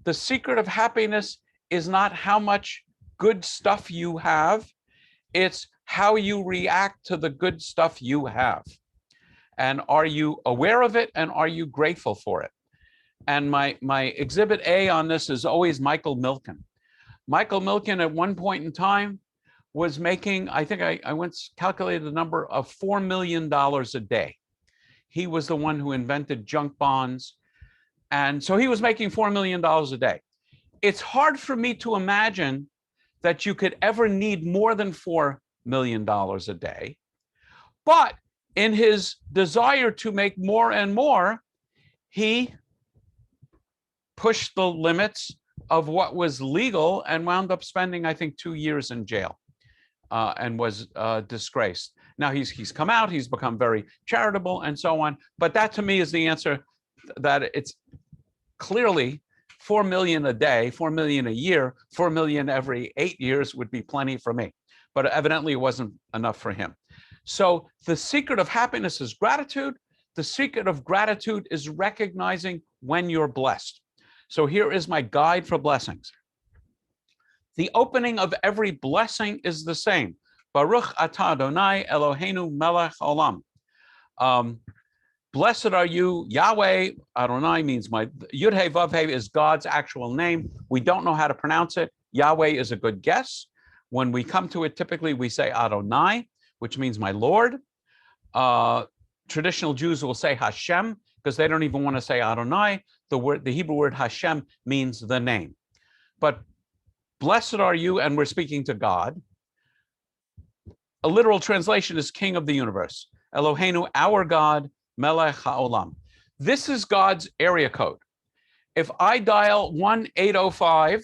A: The secret of happiness is not how much good stuff you have, it's how you react to the good stuff you have. And are you aware of it, and are you grateful for it? And my exhibit A on this is always Michael Milken. Michael Milken at one point in time was making, I think I once calculated the number of $4 million a day. He was the one who invented junk bonds. And so he was making $4 million a day. It's hard for me to imagine that you could ever need more than $4 million a day. But in his desire to make more and more, he pushed the limits of what was legal and wound up spending, I think, 2 years in jail and was disgraced. Now he's come out, he's become very charitable and so on. But that to me is the answer, that it's clearly 4 million a day, 4 million a year, 4 million every 8 years would be plenty for me. But evidently it wasn't enough for him. So the secret of happiness is gratitude. The secret of gratitude is recognizing when you're blessed. So here is my guide for blessings. The opening of every blessing is the same. Baruch atah Adonai Eloheinu melech olam. Blessed are you, Yahweh. Adonai means my Yud He Vav He is God's actual name. We don't know how to pronounce it. Yahweh is a good guess. When we come to it, typically we say Adonai, which means my Lord. Traditional Jews will say Hashem because they don't even want to say Adonai. The Hebrew word Hashem means the name. But blessed are you, and we're speaking to God. A literal translation is King of the universe. Eloheinu, our God, Melech HaOlam. This is God's area code. If I dial 1-805,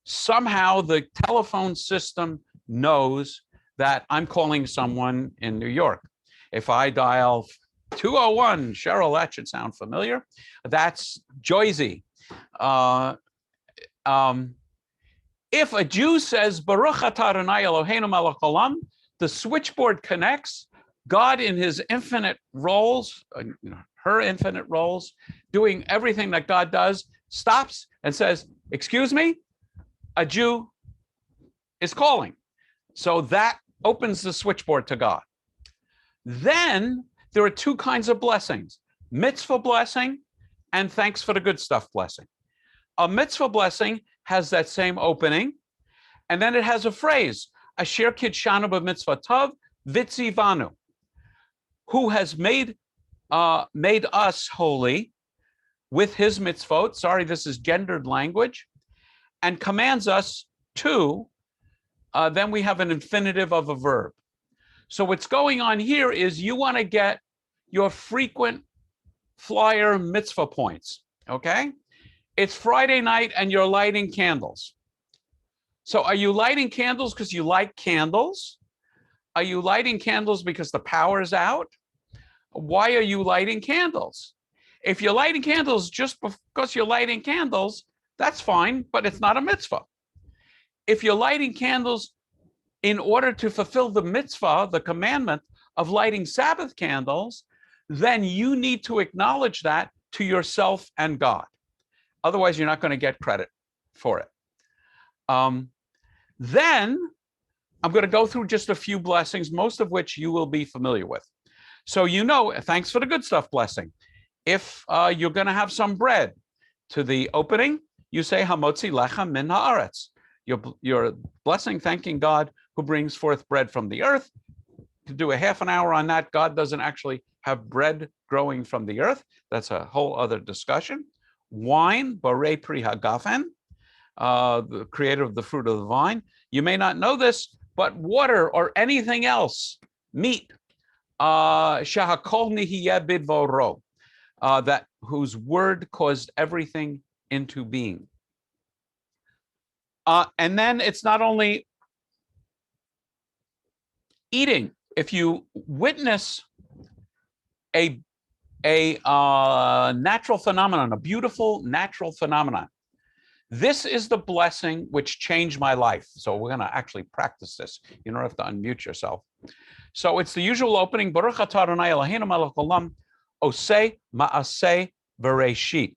A: somehow the telephone system knows that I'm calling someone in New York. If I dial 201, Cheryl, that should sound familiar. That's Joyzy. If a Jew says, Baruch atah Adonai Eloheinu melech olam, the switchboard connects. God in his infinite roles, her infinite roles, doing everything that God does, stops and says, excuse me, a Jew is calling. So that opens the switchboard to God. Then there are two kinds of blessings, mitzvah blessing and thanks for the good stuff blessing. A mitzvah blessing has that same opening, and then it has a phrase, Asher kidshanu b'mitzvah tov vitzivanu, who has made us holy with his mitzvot. Sorry, this is gendered language, and commands us to. Then we have an infinitive of a verb. So what's going on here is you want to get your frequent flyer mitzvah points, okay? It's Friday night and you're lighting candles. So are you lighting candles because you like candles? Are you lighting candles because the power is out? Why are you lighting candles? If you're lighting candles just because you're lighting candles, that's fine, but it's not a mitzvah. If you're lighting candles in order to fulfill the mitzvah, the commandment of lighting Sabbath candles, then you need to acknowledge that to yourself and God. Otherwise, you're not going to get credit for it. Then I'm going to go through just a few blessings, most of which you will be familiar with. So thanks for the good stuff blessing. If you're going to have some bread, to the opening, you say Hamotzi lechem min haaretz. You're blessing, thanking God who brings forth bread from the earth. To do a half an hour on that, God doesn't actually have bread growing from the earth. That's a whole other discussion. Wine, Borei Pri Hagafen, the creator of the fruit of the vine. You may not know this, but water or anything else, meat, Shahakol Nihiyeh Bidvoro, that whose word caused everything into being. And then it's not only eating. If you witness a natural phenomenon, a beautiful natural phenomenon, This is the blessing which changed my life. So we're going to actually practice this. You don't have to unmute yourself. So it's the usual opening, Baruch atah Adonai Eloheinu melech olam, oseh ma'aseh bereshit,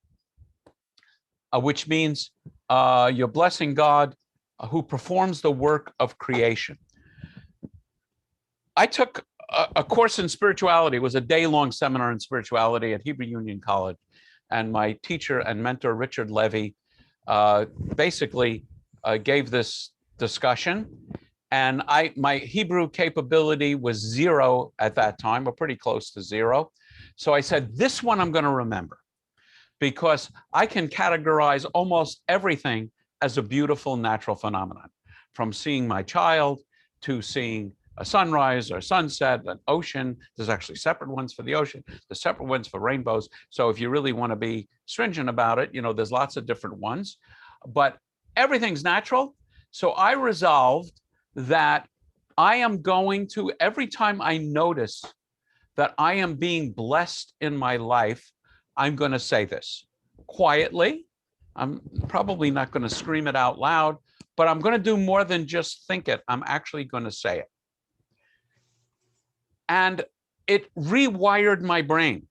A: which means you're blessing God who performs the work of creation. I took a course in spirituality. It was a day-long seminar in spirituality at Hebrew Union College. And my teacher and mentor, Richard Levy, basically gave this discussion. And my Hebrew capability was 0 at that time, or pretty close to 0. So I said, this one I'm going to remember, because I can categorize almost everything as a beautiful natural phenomenon, from seeing my child to seeing a sunrise or sunset, an ocean. There's actually separate ones for the ocean. There's separate ones for rainbows. So if you really want to be stringent about it, there's lots of different ones, but everything's natural. So I resolved that I am going to, every time I notice that I am being blessed in my life, I'm going to say this quietly. I'm probably not going to scream it out loud, but I'm going to do more than just think it. I'm actually going to say it. And it rewired my brain,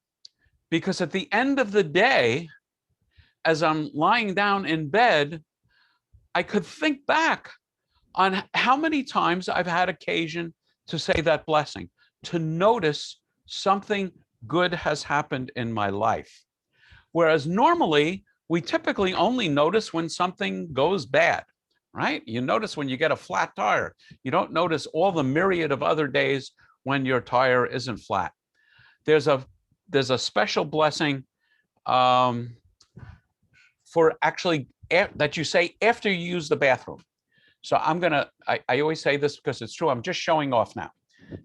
A: because at the end of the day, as I'm lying down in bed, I could think back on how many times I've had occasion to say that blessing, to notice something good has happened in my life. Whereas normally, we typically only notice when something goes bad, right? You notice when you get a flat tire. You don't notice all the myriad of other days when your tire isn't flat. There's a special blessing for actually that you say after you use the bathroom. So I always say this because it's true. I'm just showing off now.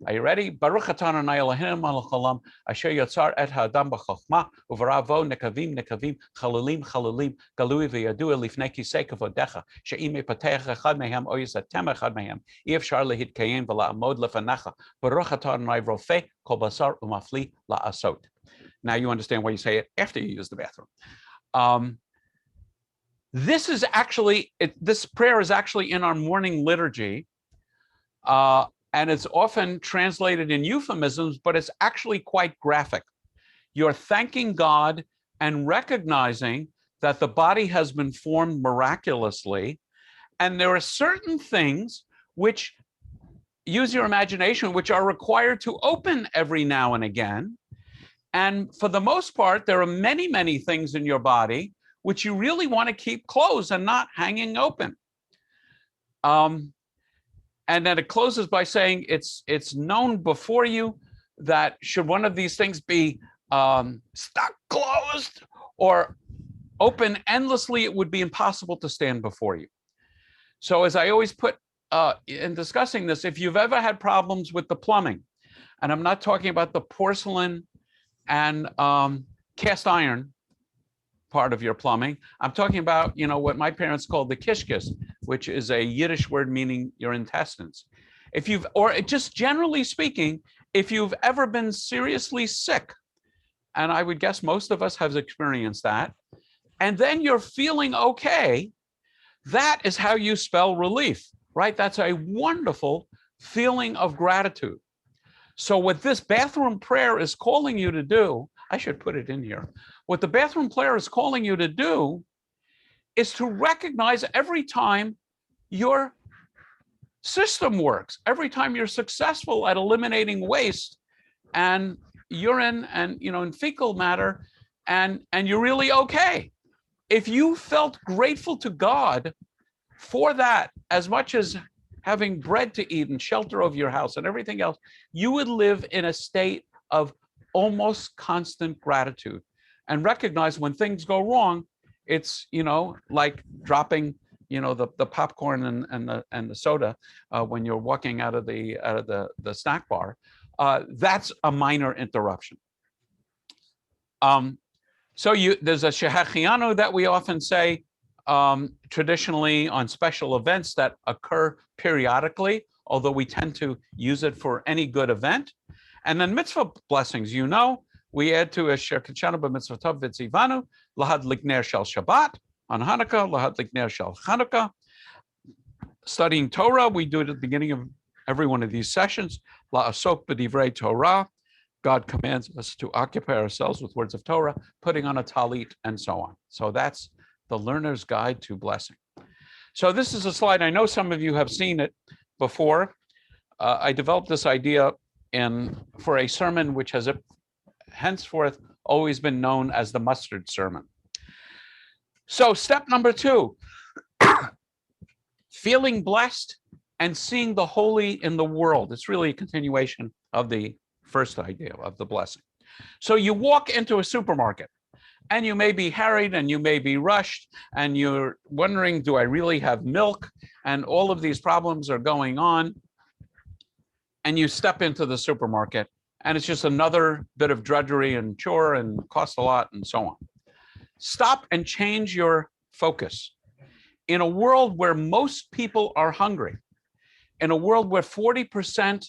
A: Are you ready? Baruch atah Adonai Eloheinu melech olam, asher yotzar et ha'adam b'chokhmah, u'v'ra'vo nekavim chalalim galui v'yadua lifnei kisei kavodecha, she'im yipatech echad mehem o yisatem echad mehem, אי-אפשר להתקיים ולעמוד לפניך. Baruch atah Adonai rofeh kol basar u'mafli la'asot. Now you understand why you say it after you use the bathroom. This prayer is actually in our morning liturgy. And it's often translated in euphemisms, but it's actually quite graphic. You're thanking God and recognizing that the body has been formed miraculously. And there are certain things which, use your imagination, which are required to open every now and again. And for the most part, there are many, many things in your body which you really want to keep closed and not hanging open. And then it closes by saying it's known before you that should one of these things be stuck closed or open endlessly, it would be impossible to stand before you. So as I always put in discussing this, if you've ever had problems with the plumbing, and I'm not talking about the porcelain and cast iron part of your plumbing, I'm talking about, what my parents called the kishkis, which is a Yiddish word meaning your intestines. Or just generally speaking, if you've ever been seriously sick, and I would guess most of us have experienced that, and then you're feeling okay, that is how you spell relief, right? That's a wonderful feeling of gratitude. So what this bathroom prayer is calling you to do, I should put it in here. What the bathroom prayer is calling you to do is to recognize every time your system works, every time you're successful at eliminating waste and urine and and fecal matter, and you're really okay. If you felt grateful to God for that as much as having bread to eat and shelter over your house and everything else, you would live in a state of almost constant gratitude and recognize when things go wrong, it's like dropping the popcorn and the soda when you're walking out of the snack bar. That's a minor interruption. So there's a shehachianu that we often say traditionally on special events that occur periodically, although we tend to use it for any good event. And then mitzvah blessings, we add to a Asher Kitshanu b'mitzvotov v'tzivanu lahad likner shel Shabbat, on Hanukkah, lahadlik ner shel Hanukkah. Studying Torah, we do it at the beginning of every one of these sessions. La'asok b'divrei Torah. God commands us to occupy ourselves with words of Torah, putting on a talit, and so on. So that's the learner's guide to blessing. So this is a slide. I know some of you have seen it before. I developed this idea for a sermon which has henceforth always been known as the mustard sermon. So step number 2, feeling blessed and seeing the holy in the world. It's really a continuation of the first idea of the blessing. So you walk into a supermarket and you may be harried and you may be rushed and you're wondering, do I really have milk? And all of these problems are going on. And you step into the supermarket and it's just another bit of drudgery and chore and costs a lot and so on. Stop and change your focus. In a world where most people are hungry, in a world where 40%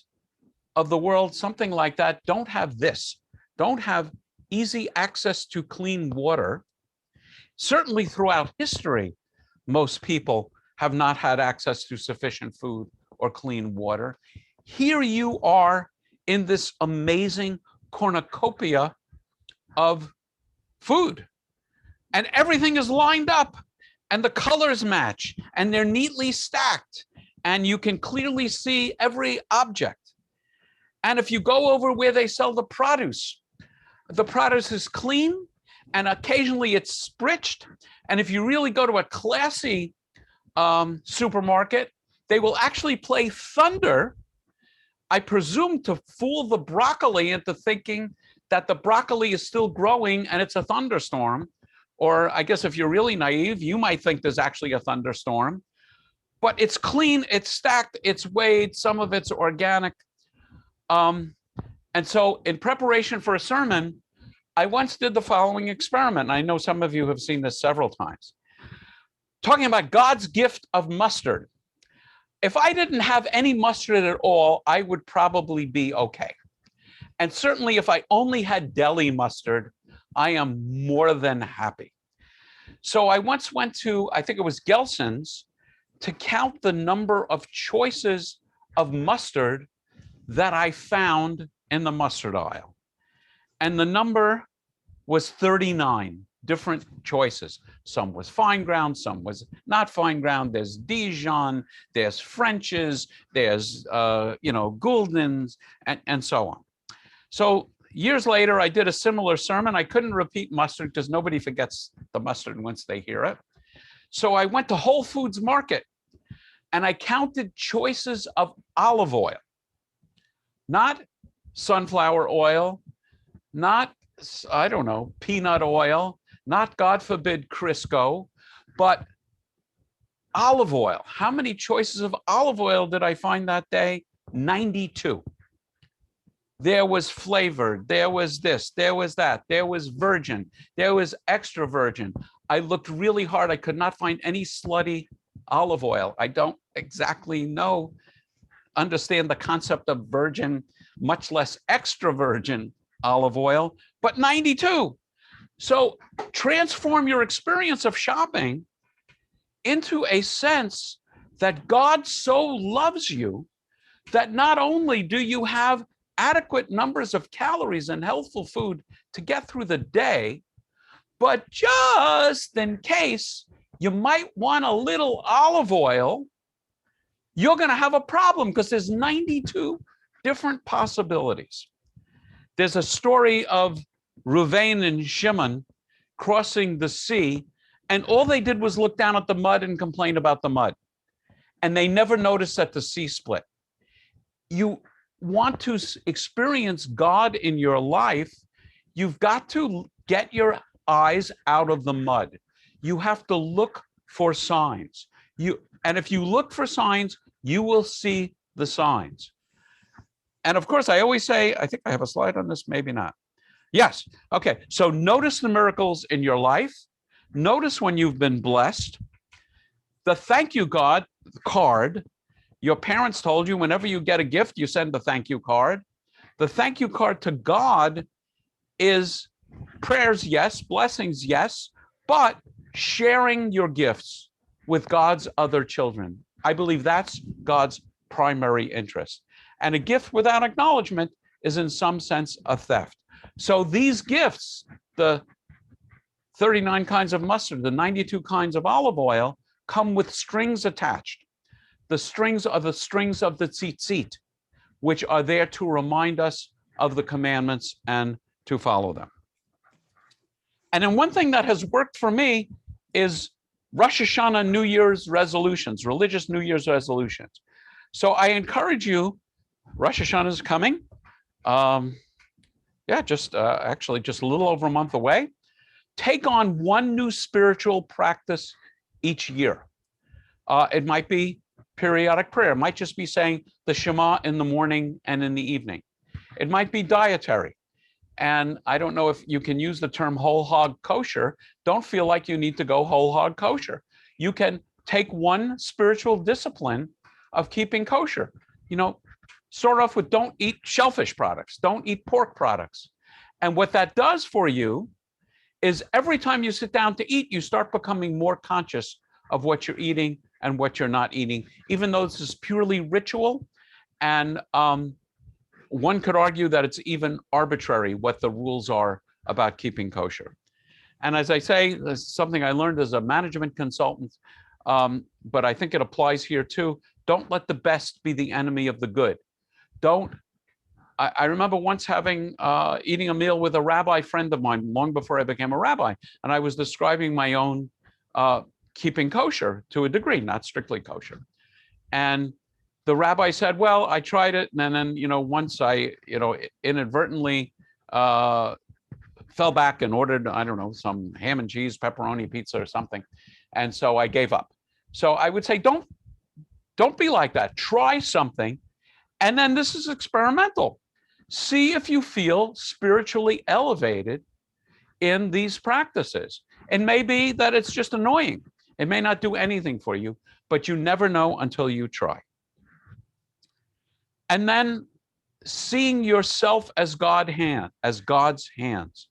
A: of the world, something like that, don't have easy access to clean water. Certainly throughout history, most people have not had access to sufficient food or clean water. Here you are in this amazing cornucopia of food, and everything is lined up, and the colors match, and they're neatly stacked, and you can clearly see every object. And if you go over where they sell the produce is clean, and occasionally it's spritched. And if you really go to a classy supermarket, they will actually play thunder, I presume to fool the broccoli into thinking that the broccoli is still growing and it's a thunderstorm. Or I guess if you're really naive, you might think there's actually a thunderstorm. But it's clean, it's stacked, it's weighed, some of it's organic. And so in preparation for a sermon, I once did the following experiment. And I know some of you have seen this several times. Talking about God's gift of mustard. If I didn't have any mustard at all, I would probably be okay. And certainly if I only had deli mustard, I am more than happy. So I once went to, I think it was Gelson's, to count the number of choices of mustard that I found in the mustard aisle. And the number was 39 different choices. Some was fine ground, some was not fine ground. There's Dijon, there's French's, there's Gouldens, and so on. So years later, I did a similar sermon. I couldn't repeat mustard because nobody forgets the mustard once they hear it. So I went to Whole Foods Market and I counted choices of olive oil, not sunflower oil, not, I don't know, peanut oil, not, God forbid, Crisco, but olive oil. How many choices of olive oil did I find that day? 92. There was flavored, there was this, there was that, there was virgin, there was extra virgin. I looked really hard. I could not find any slutty olive oil. I don't exactly understand the concept of virgin, much less extra virgin olive oil, but 92. So transform your experience of shopping into a sense that God so loves you that not only do you have adequate numbers of calories and healthful food to get through the day, but just in case you might want a little olive oil, you're going to have a problem because there's 92 different possibilities. There's a story of Reuven and Shimon crossing the sea, and all they did was look down at the mud and complain about the mud. And they never noticed that the sea split. You want to experience God in your life, you've got to get your eyes out of the mud. You have to look for signs. And if you look for signs, you will see the signs. And of course, I always say, I think I have a slide on this, maybe not. Yes. Okay. So notice the miracles in your life. Notice when you've been blessed. The thank you God card. Your parents told you whenever you get a gift, you send the thank you card. The thank you card to God is prayers, yes, blessings, yes, but sharing your gifts with God's other children. I believe that's God's primary interest. And a gift without acknowledgement is in some sense a theft. So these gifts, the 39 kinds of mustard, the 92 kinds of olive oil, come with strings attached. The strings are the strings of the tzitzit, which are there to remind us of the commandments and to follow them. And then one thing that has worked for me is Rosh Hashanah New Year's resolutions, religious New Year's resolutions. So I encourage you, Rosh Hashanah is coming. Actually just a little over a month away. Take on one new spiritual practice each year. It might be periodic prayer. It might just be saying the Shema in the morning and in the evening. It might be dietary. And I don't know if you can use the term whole hog kosher. Don't feel like you need to go whole hog kosher. You can take one spiritual discipline of keeping kosher. You know, start off with don't eat shellfish products, don't eat pork products. And what that does for you is every time you sit down to eat, you start becoming more conscious of what you're eating and what you're not eating, even though this is purely ritual. And one could argue that it's even arbitrary what the rules are about keeping kosher. And as I say, this is something I learned as a management consultant, but I think it applies here too. Don't let the best be the enemy of the good. I remember once eating a meal with a rabbi friend of mine long before I became a rabbi, and I was describing my own keeping kosher to a degree, not strictly kosher. And the rabbi said, well, I tried it. And then, once I, inadvertently fell back and ordered, I don't know, some ham and cheese, pepperoni pizza or something. And so I gave up. So I would say, don't be like that. Try something. And then this is experimental. See if you feel spiritually elevated in these practices. It may be that it's just annoying. It may not do anything for you, but you never know until you try. And then seeing yourself as God's hands.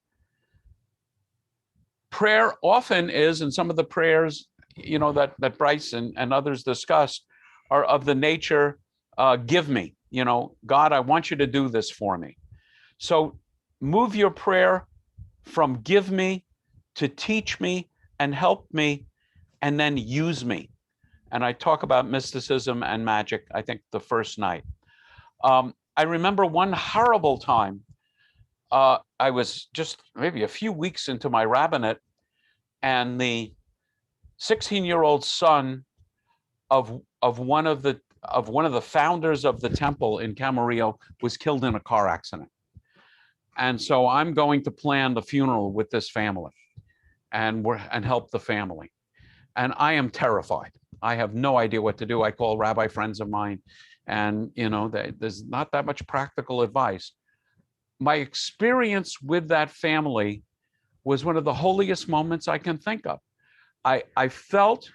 A: Prayer often is, and some of the prayers, that Bryce and others discussed are of the nature, give me, God, I want you to do this for me. So move your prayer from give me to teach me and help me, and then use me. And I talk about mysticism and magic, I think, the first night. I remember one horrible time. I was just maybe a few weeks into my rabbinate, and the 16-year-old son of one of the founders of the temple in Camarillo was killed in a car accident. And so I'm going to plan the funeral with this family and help the family. And I am terrified. I have no idea what to do. I call rabbi friends of mine, and there's not that much practical advice. My experience with that family was one of the holiest moments I can think of. I felt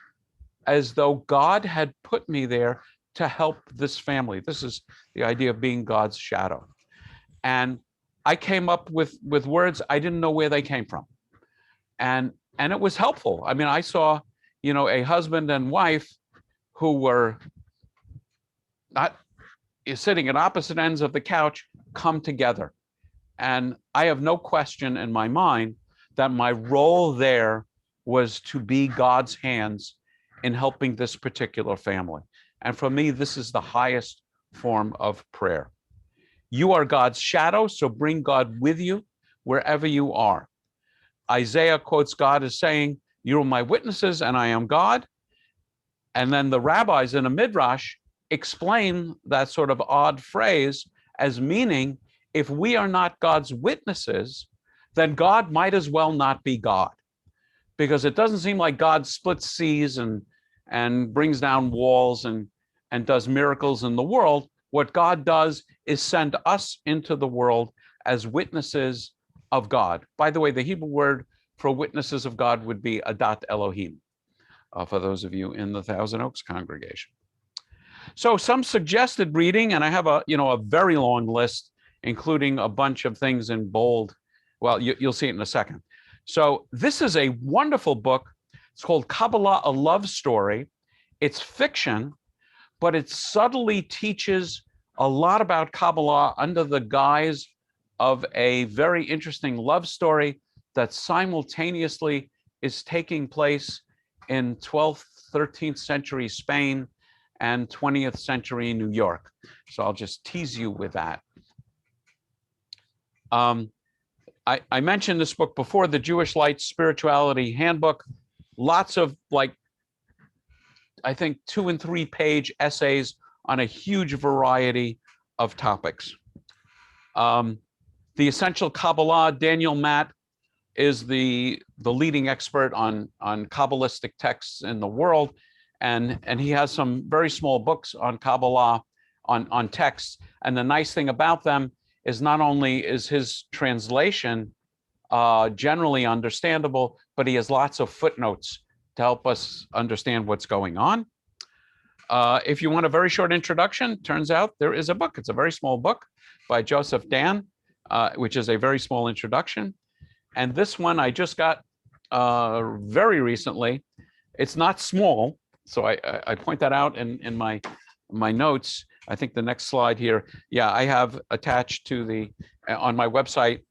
A: as though God had put me there to help this family. This is the idea of being God's shadow. And I came up with words I didn't know where they came from. And it was helpful. I mean, I saw, a husband and wife who were not sitting at opposite ends of the couch come together. And I have no question in my mind that my role there was to be God's hands in helping this particular family. And for me, this is the highest form of prayer. You are God's shadow, so bring God with you wherever you are. Isaiah quotes God as saying, you are my witnesses and I am God. And then the rabbis in a midrash explain that sort of odd phrase as meaning, if we are not God's witnesses, then God might as well not be God. Because it doesn't seem like God splits seas and brings down walls and does miracles in the world. What God does is send us into the world as witnesses of God. By the way, the Hebrew word for witnesses of God would be adat Elohim, for those of you in the Thousand Oaks congregation. So some suggested reading, and I have a very long list, including a bunch of things in bold. Well, you'll see it in a second. So this is a wonderful book It's called Kabbalah, a Love Story. It's fiction, but it subtly teaches a lot about Kabbalah under the guise of a very interesting love story that simultaneously is taking place in 12th, 13th century Spain and 20th century New York. So I'll just tease you with that. I mentioned this book before, the Jewish Light Spirituality Handbook. Lots of, like, I think 2- and 3-page essays on a huge variety of topics. The Essential Kabbalah, Daniel Matt is the leading expert on Kabbalistic texts in the world. And he has some very small books on Kabbalah, on texts. And the nice thing about them is not only is his translation generally understandable, but he has lots of footnotes to help us understand what's going on. If you want a very short introduction, turns out there is a book. It's a very small book by Joseph Dan, which is a very small introduction. And this one I just got very recently. It's not small, so I point that out in my notes. I think the next slide here. Yeah, I have attached to on my website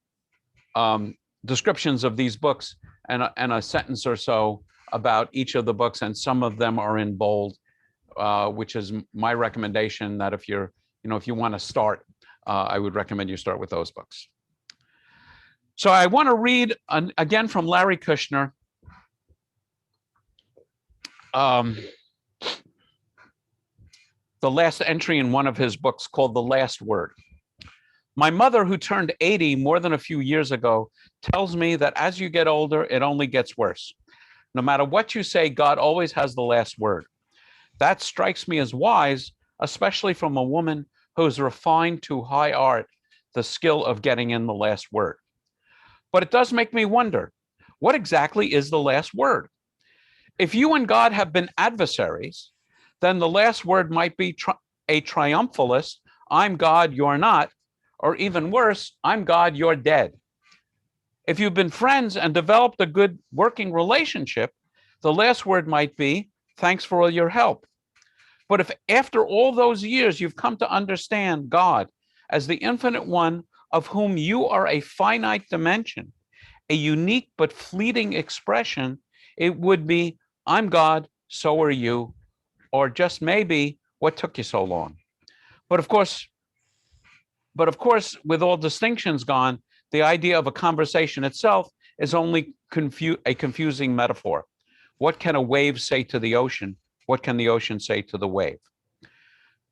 A: descriptions of these books and a sentence or so about each of the books, and some of them are in bold, which is my recommendation that if you want to start, I would recommend you start with those books. So I want to read again from Larry Kushner. The last entry in one of his books called The Last Word. My mother, who turned 80 more than a few years ago, tells me that as you get older, it only gets worse. No matter what you say, God always has the last word. That strikes me as wise, especially from a woman who has refined to high art the skill of getting in the last word. But it does make me wonder, what exactly is the last word? If you and God have been adversaries, then the last word might be a triumphalist, I'm God, you're not, or even worse, I'm God, you're dead. If you've been friends and developed a good working relationship, the last word might be, thanks for all your help. But if after all those years you've come to understand God as the infinite one of whom you are a finite dimension, a unique but fleeting expression, it would be, I'm God, so are you, or just maybe, what took you so long? But of course, with all distinctions gone, the idea of a conversation itself is only a confusing metaphor. What can a wave say to the ocean? What can the ocean say to the wave?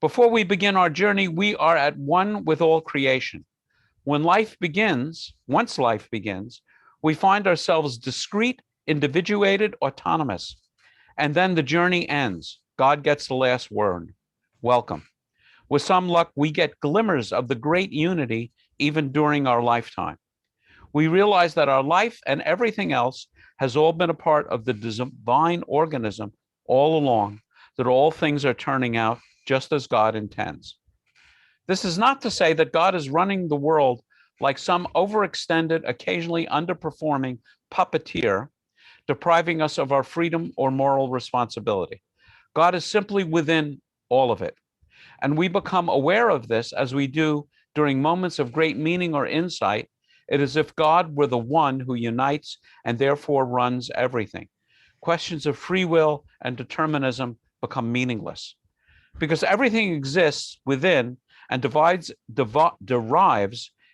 A: Before we begin our journey, we are at one with all creation. Once life begins, we find ourselves discrete, individuated, autonomous. And then the journey ends. God gets the last word. Welcome. With some luck, we get glimmers of the great unity even during our lifetime. We realize that our life and everything else has all been a part of the divine organism all along, that all things are turning out just as God intends. This is not to say that God is running the world like some overextended, occasionally underperforming puppeteer, depriving us of our freedom or moral responsibility. God is simply within all of it. And we become aware of this as we do during moments of great meaning or insight. It is as if God were the one who unites and therefore runs everything. Questions of free will and determinism become meaningless because everything exists within and derives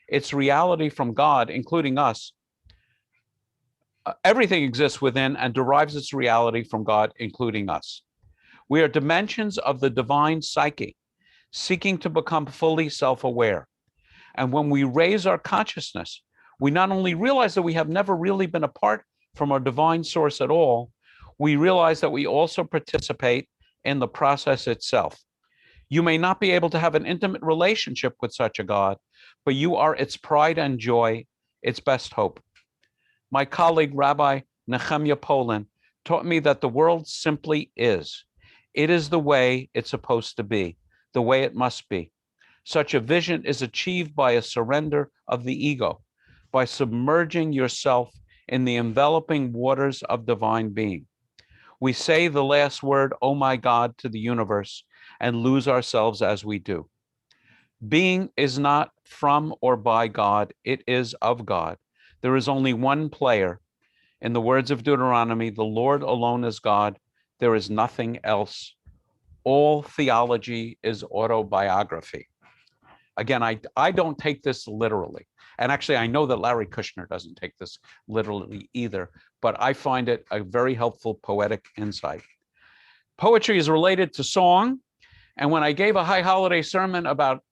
A: its reality from God, including us. Everything exists within and derives its reality from God, including us. We are dimensions of the divine psyche, seeking to become fully self-aware. And when we raise our consciousness, we not only realize that we have never really been apart from our divine source at all, we realize that we also participate in the process itself. You may not be able to have an intimate relationship with such a God, but you are its pride and joy, its best hope. My colleague, Rabbi Nehemiah Poland, taught me that the world simply is. It is the way it's supposed to be, the way it must be. Such a vision is achieved by a surrender of the ego, by submerging yourself in the enveloping waters of divine being. We say the last word, oh my God, to the universe and lose ourselves as we do. Being is not from or by God, it is of God. There is only one player. In the words of Deuteronomy, the Lord alone is God. There is nothing else. All theology is autobiography. Again, I don't take this literally. And actually, I know that Larry Kushner doesn't take this literally either, but I find it a very helpful poetic insight. Poetry is related to song. And when I gave a high holiday sermon about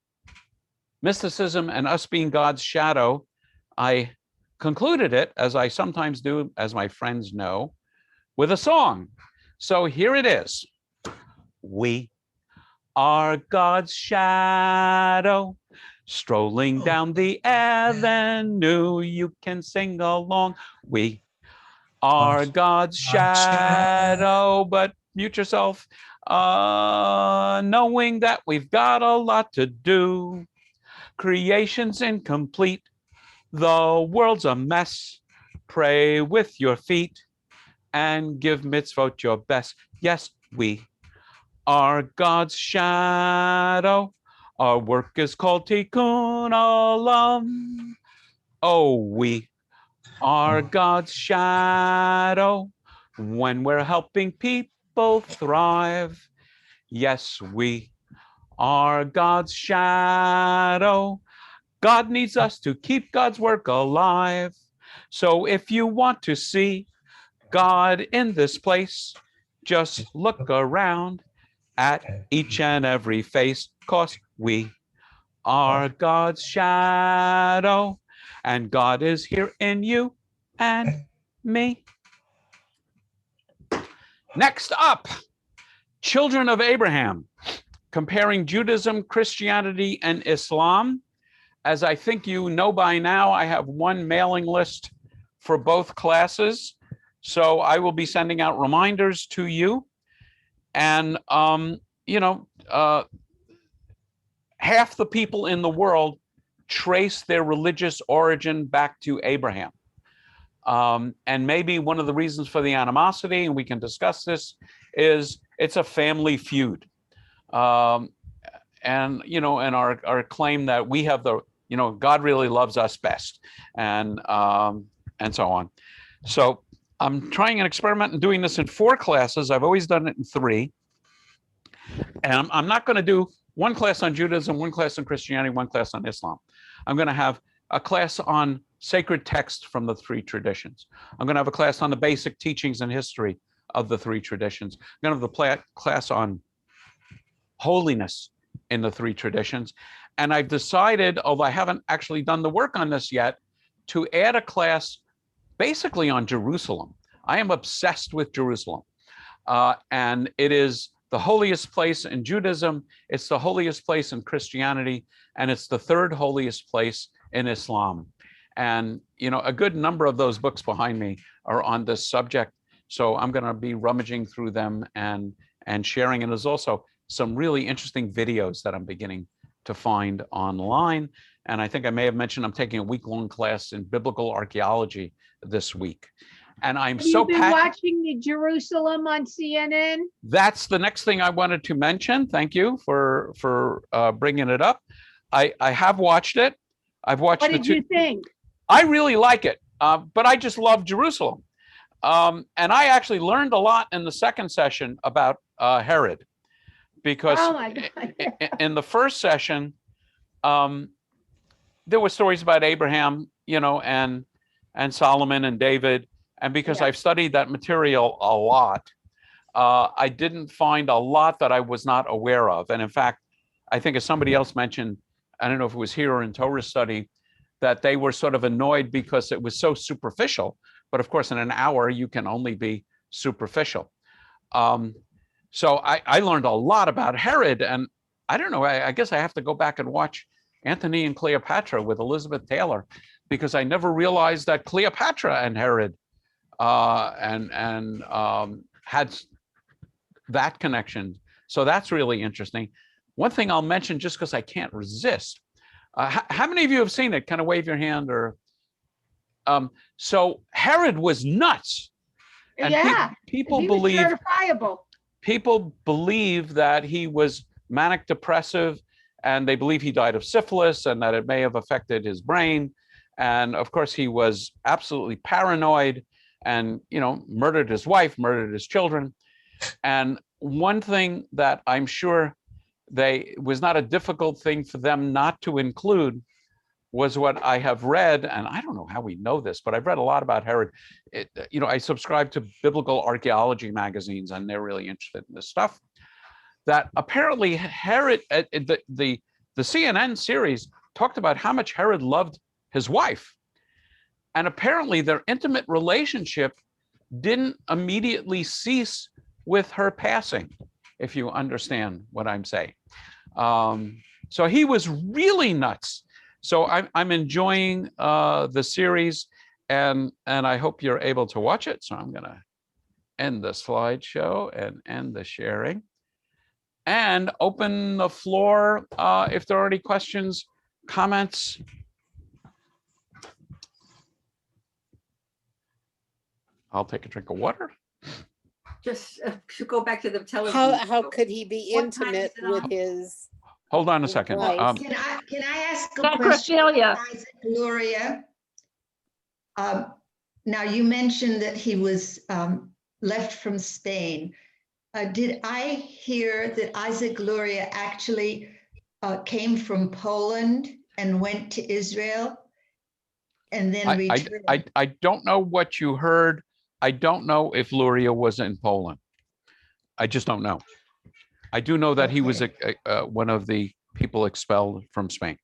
A: mysticism and us being God's shadow, I concluded it, as I sometimes do, as my friends know, with a song. So here it is. We are God's shadow, strolling down the avenue. You can sing along. We are God's shadow, but mute yourself, knowing that we've got a lot to do. Creation's incomplete. The world's a mess. Pray with your feet and give mitzvot your best. Yes, we are God's shadow. Our work is called Tikkun Olam. Oh, we are God's shadow when we're helping people thrive. Yes, we are God's shadow. God needs us to keep God's work alive. So if you want to see God in this place, just look around at each and every face, 'cause we are God's shadow, and God is here in you and me. Next up, Children of Abraham, comparing Judaism, Christianity, and Islam. As I think you know by now, I have one mailing list for both classes. So I will be sending out reminders to you. And, half the people in the world trace their religious origin back to Abraham. And maybe one of the reasons for the animosity, and we can discuss this, is it's a family feud. And our claim that we have God really loves us best, and so on. So I'm trying an experiment and doing this in 4 classes. I've always done it in 3. And I'm not going to do one class on Judaism, one class on Christianity, one class on Islam. I'm going to have a class on sacred text from the 3 traditions. I'm going to have a class on the basic teachings and history of the 3 traditions. I'm going to have the class on holiness in the 3 traditions. And I've decided, although I haven't actually done the work on this yet, to add a class basically on Jerusalem. I am obsessed with Jerusalem. And it is the holiest place in Judaism, it's the holiest place in Christianity, and it's the 3rd holiest place in Islam. And, a good number of those books behind me are on this subject. So I'm going to be rummaging through them and sharing. And there's also some really interesting videos that I'm beginning to find online. And I think I may have mentioned I'm taking a week-long class in biblical archaeology this week. And I'm so
D: You've been watching the Jerusalem on CNN?
A: That's the next thing I wanted to mention. Thank you for bringing it up. I have watched it. I've watched it.
D: What did you think?
A: I really like it, but I just love Jerusalem. And I actually learned a lot in the second session about Herod, because in the first session, there were stories about Abraham, and Solomon and David. And because I've studied that material a lot, I didn't find a lot that I was not aware of. And in fact, I think as somebody else mentioned, I don't know if it was here or in Torah study, that they were sort of annoyed because it was so superficial. But of course, in an hour, you can only be superficial. So I learned a lot about Herod. And I don't know, I guess I have to go back and watch Antony and Cleopatra with Elizabeth Taylor, because I never realized that Cleopatra and Herod had that connection. So that's really interesting. One thing I'll mention, just because I can't resist, how many of you have seen it? Kind of wave your hand. Or so Herod was nuts, And
D: Yeah.
A: people
D: He was
A: believe
D: certifiable.
A: people believe that he was manic depressive, and they believe he died of syphilis and that it may have affected his brain. And of course, he was absolutely paranoid and, murdered his wife, murdered his children. And one thing that I'm sure was not a difficult thing for them not to include was what I have read, and I don't know how we know this, but I've read a lot about Herod. I subscribe to biblical archaeology magazines, and they're really interested in this stuff. That apparently Herod, the CNN series talked about how much Herod loved his wife, and apparently their intimate relationship didn't immediately cease with her passing, if you understand what I'm saying. So he was really nuts. So I'm enjoying the series, and I hope you're able to watch it. So I'm going to end the slideshow and end the sharing, and open the floor if there are any questions, comments. I'll take a drink of water.
E: Just to go back to the television.
F: How could he be
E: What time
F: intimate
E: is it
F: with
E: on?
F: his?
A: Hold on a second.
F: Right.
G: Can I ask a question?
D: Necrophilia.
G: Isaac Luria? Now, you mentioned that he was left from Spain. Did I hear that Isaac Luria actually came from Poland and went to Israel and then returned?
A: I don't know what you heard. I don't know if Luria was in Poland. I just don't know. I do know that he was one of the people expelled from Spain.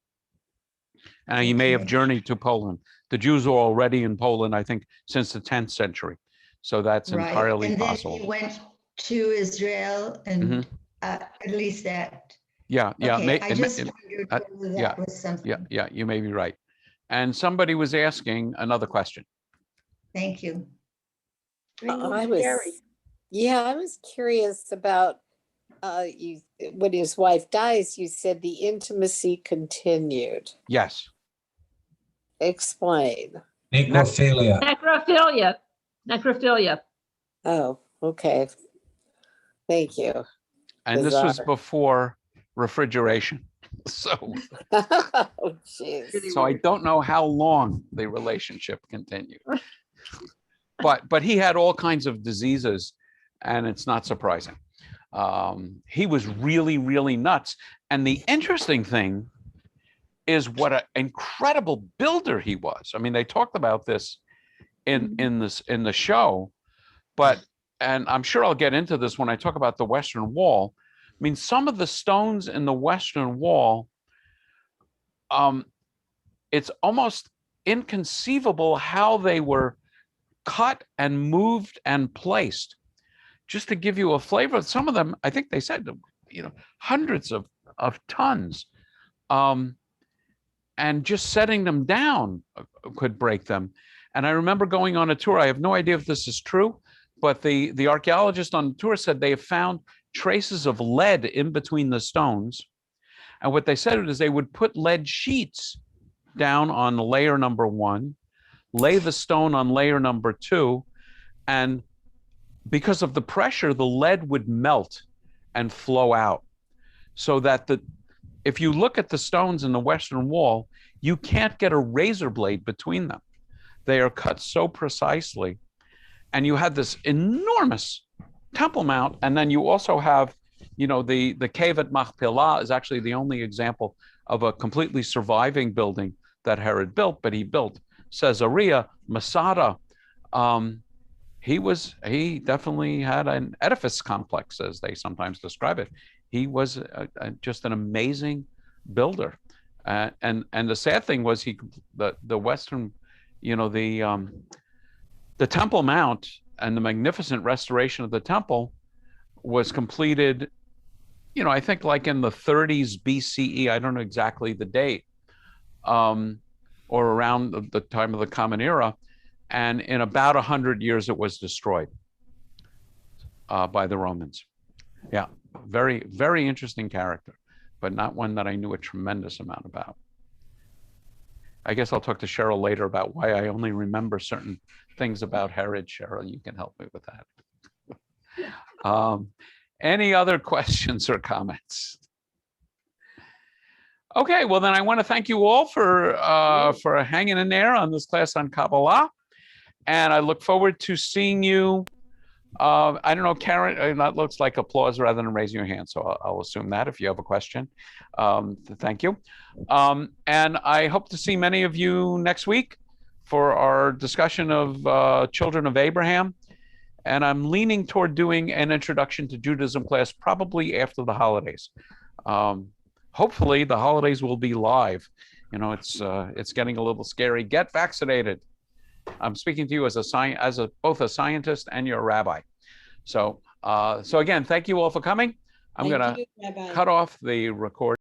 A: And he may have journeyed to Poland. The Jews were already in Poland, I think, since the 10th century. So that's
G: Right.
A: entirely
G: and
A: possible.
G: Then he went to Israel and at least that.
A: Yeah, yeah.
G: Okay, I just wondered whether that was something.
A: Yeah, you may be right. And somebody was asking another question.
G: Thank you.
F: I was curious about when his wife dies. You said the intimacy continued.
A: Yes.
F: Explain.
H: Necrophilia.
D: Necrophilia.
F: Oh, okay. Thank you.
A: And this was
F: Bizarre.
A: before refrigeration. So,
F: Oh, jeez.
A: so I don't know how long the relationship continued. But he had all kinds of diseases, and it's not surprising. He was really, really nuts. And the interesting thing is what an incredible builder he was. I mean, they talked about this in the show, and I'm sure I'll get into this when I talk about the Western Wall. I mean, some of the stones in the Western Wall, it's almost inconceivable how they were cut and moved and placed. Just to give you a flavor, some of them, I think they said, hundreds of tons. And just setting them down could break them. And I remember going on a tour. I have no idea if this is true, but the archaeologist on the tour said they have found traces of lead in between the stones. And what they said is they would put lead sheets down on layer number 1, lay the stone on layer number 2, and because of the pressure, the lead would melt and flow out. So that if you look at the stones in the Western Wall, you can't get a razor blade between them. They are cut so precisely. And you had this enormous Temple Mount, and then you also have, the cave at Machpelah is actually the only example of a completely surviving building that Herod built, but he built Caesarea, Masada. He definitely had an edifice complex, as they sometimes describe it. He was just an amazing builder. And the sad thing was the Western, the Temple Mount and the magnificent restoration of the temple was completed, I think like in the 30s BCE. I don't know exactly the date, or around the time of the Common Era. And in about 100 years, it was destroyed by the Romans. Yeah, very, very interesting character, but not one that I knew a tremendous amount about. I guess I'll talk to Cheryl later about why I only remember certain things about Herod. Cheryl, you can help me with that. Any other questions or comments? Okay, well then I want to thank you all for hanging in there on this class on Kabbalah, and I look forward to seeing you. I don't know, Karen, that looks like applause rather than raising your hand, so I'll assume that if you have a question. Thank you. And I hope to see many of you next week for our discussion of children of Abraham. And I'm leaning toward doing an introduction to Judaism class probably after the holidays. Hopefully the holidays will be live. You know, it's getting a little scary. Get vaccinated. I'm speaking to you as both a scientist and your rabbi. So again, thank you all for coming. I'm going to cut off the recording.